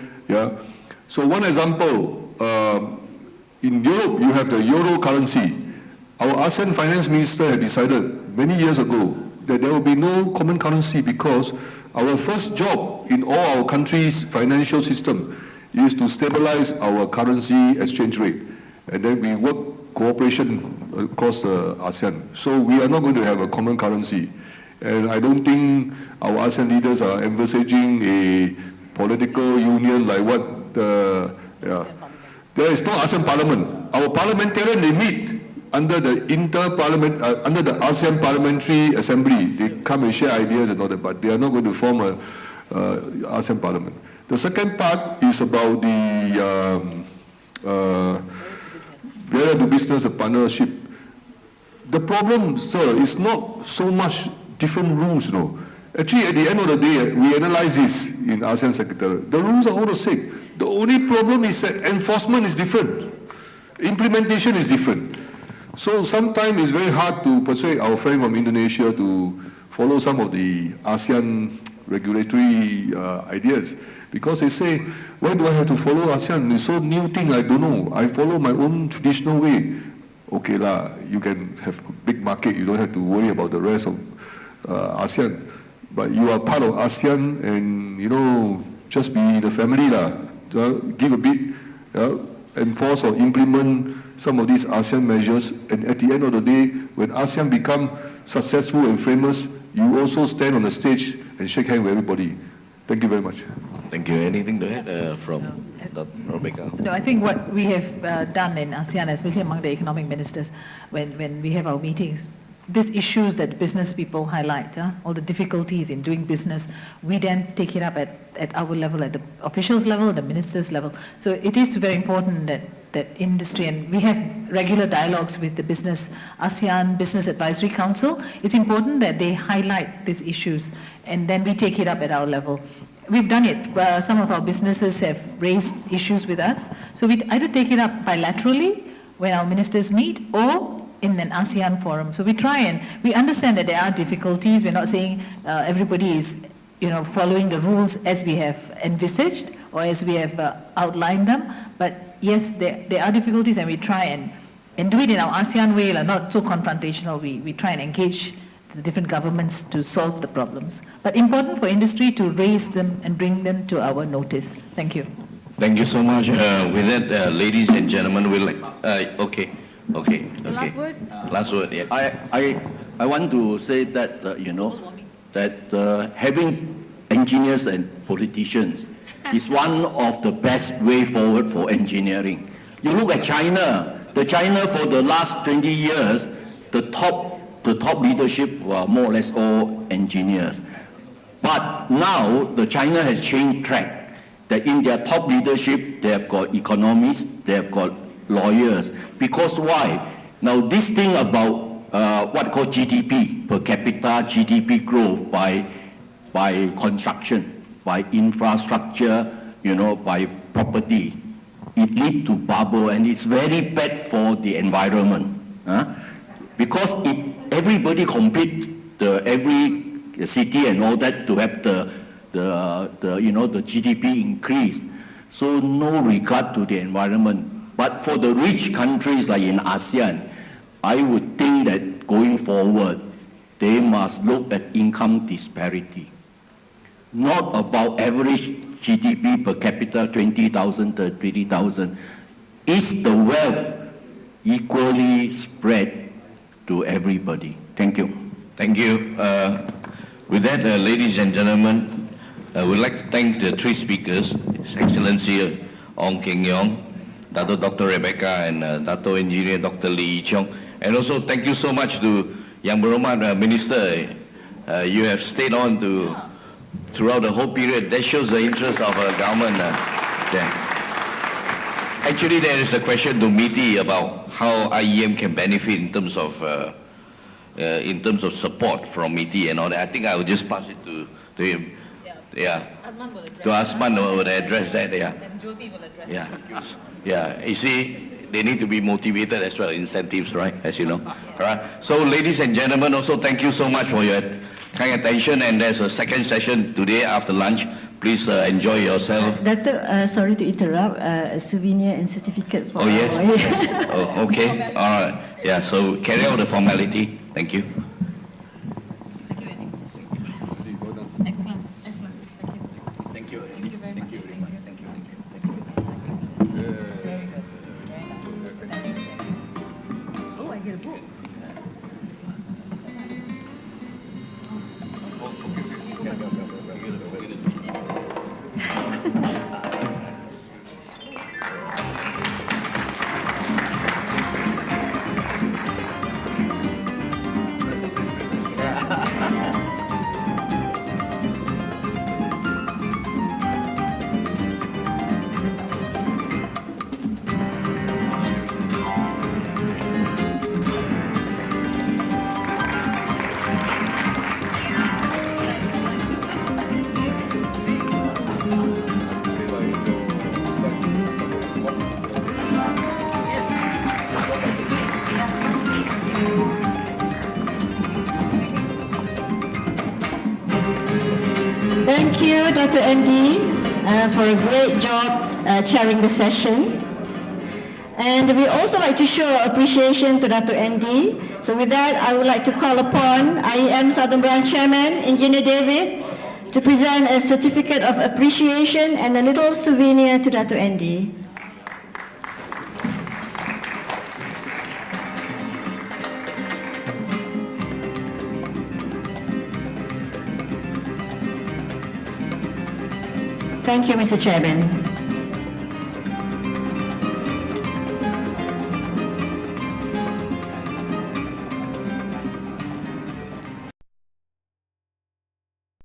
So one example, in Europe you have the euro currency. Our ASEAN finance minister had decided many years ago that there will be no common currency because our first job in all our countries' financial system is to stabilize our currency exchange rate. And then we work cooperation across the ASEAN. So we are not going to have a common currency. And I don't think our ASEAN leaders are envisaging a political union like what there is no ASEAN parliament. Our parliamentarians, they meet under the under the ASEAN Parliamentary Assembly, they come and share ideas and all that, but they are not going to form a ASEAN Parliament. The second part is about the barrier to business partnership. The problem, sir, is not so much different rules, no. Actually, at the end of the day, we analyze this in ASEAN Secretariat. The rules are all the same. The only problem is that enforcement is different. Implementation is different. So sometimes it's very hard to persuade our friend from Indonesia to follow some of the ASEAN regulatory ideas, because they say, why do I have to follow ASEAN? It's so new thing, I don't know. I follow my own traditional way. Okay lah, you can have a big market, you don't have to worry about the rest of ASEAN. But you are part of ASEAN and, you know, just be in the family lah. Give a bit, enforce or implement some of these ASEAN measures, and at the end of the day, when ASEAN become successful and famous, you also stand on the stage and shake hands with everybody. Thank you very much.
Thank you. Anything to add from Dr. Rebecca?
No, I think what we have done in ASEAN, especially among the economic ministers, when we have our meetings, these issues that business people highlight, all the difficulties in doing business, we then take it up at our level, at the officials level, the ministers level. So it is very important that industry, and we have regular dialogues with the ASEAN Business Advisory Council. It's important that they highlight these issues, and then we take it up at our level. We've done it. Some of our businesses have raised issues with us. So we either take it up bilaterally when our ministers meet, or in an ASEAN forum. So we try and we understand that there are difficulties. We're not saying everybody is, following the rules as we have envisaged or as we have outlined them. But yes, there are difficulties, and we try and do it in our ASEAN way, not so confrontational. We try and engage the different governments to solve the problems. But important for industry to raise them and bring them to our notice. Thank you.
Thank you so much. With that, ladies and gentlemen, we'll okay.
Last word?
Last word, yeah. I want to say that, that having engineers and politicians is one of the best way forward for engineering. You look at China. The China for the last 20 years, the top leadership were more or less all engineers. But now, the China has changed track. That in their top leadership, they have got economists, they have got lawyers. Because why? Now this thing about what called GDP, per capita GDP growth by construction, by infrastructure, by property, it leads to bubble, and it's very bad for the environment. Because everybody compete, every city and all that to have the GDP increase. So no regard to the environment. But for the rich countries like in ASEAN, I would think that going forward, they must look at income disparity. Not about average GDP per capita, 20,000 to 30,000. Is the wealth equally spread to everybody? Thank you.
Thank you. With that, ladies and gentlemen, we'd like to thank the three speakers, His Excellency Ong Keng Yong, Dr. Rebecca, and Dato Engineer Dr. Lee Cheong. And also thank you so much to Yang Berhormat Minister. You have stayed on throughout the whole period. That shows the interest of our government. Actually, there is a question to MITI about how IEM can benefit in terms of support from MITI and all that. I think I will just pass it to him. Yeah.
Asman will address.
To Asman will address that. Yeah.
And Jyoti will address.
Yeah. Yeah. You see, they need to be motivated as well, incentives, right? As you know. All right. So, ladies and gentlemen, also thank you so much for your kind attention. And there's a second session today after lunch. Please enjoy yourself.
Doctor, sorry to interrupt. A souvenir and certificate for.
Oh yes. Oh, okay. All right. Yeah. So carry out the formality. Thank you.
Excellent. Excellent.
Thank you.
Thank you very much.
Thank you very much. Thank you.
Very good. Very nice. Oh, I get a book.
you, Dr. Andy, for a great job chairing the session. And we also like to show appreciation to Dr. Andy. So with that, I would like to call upon IEM Southern Branch Chairman, Engineer David, to present a certificate of appreciation and a little souvenir to Dr. Andy. Thank you, Mr. Chairman.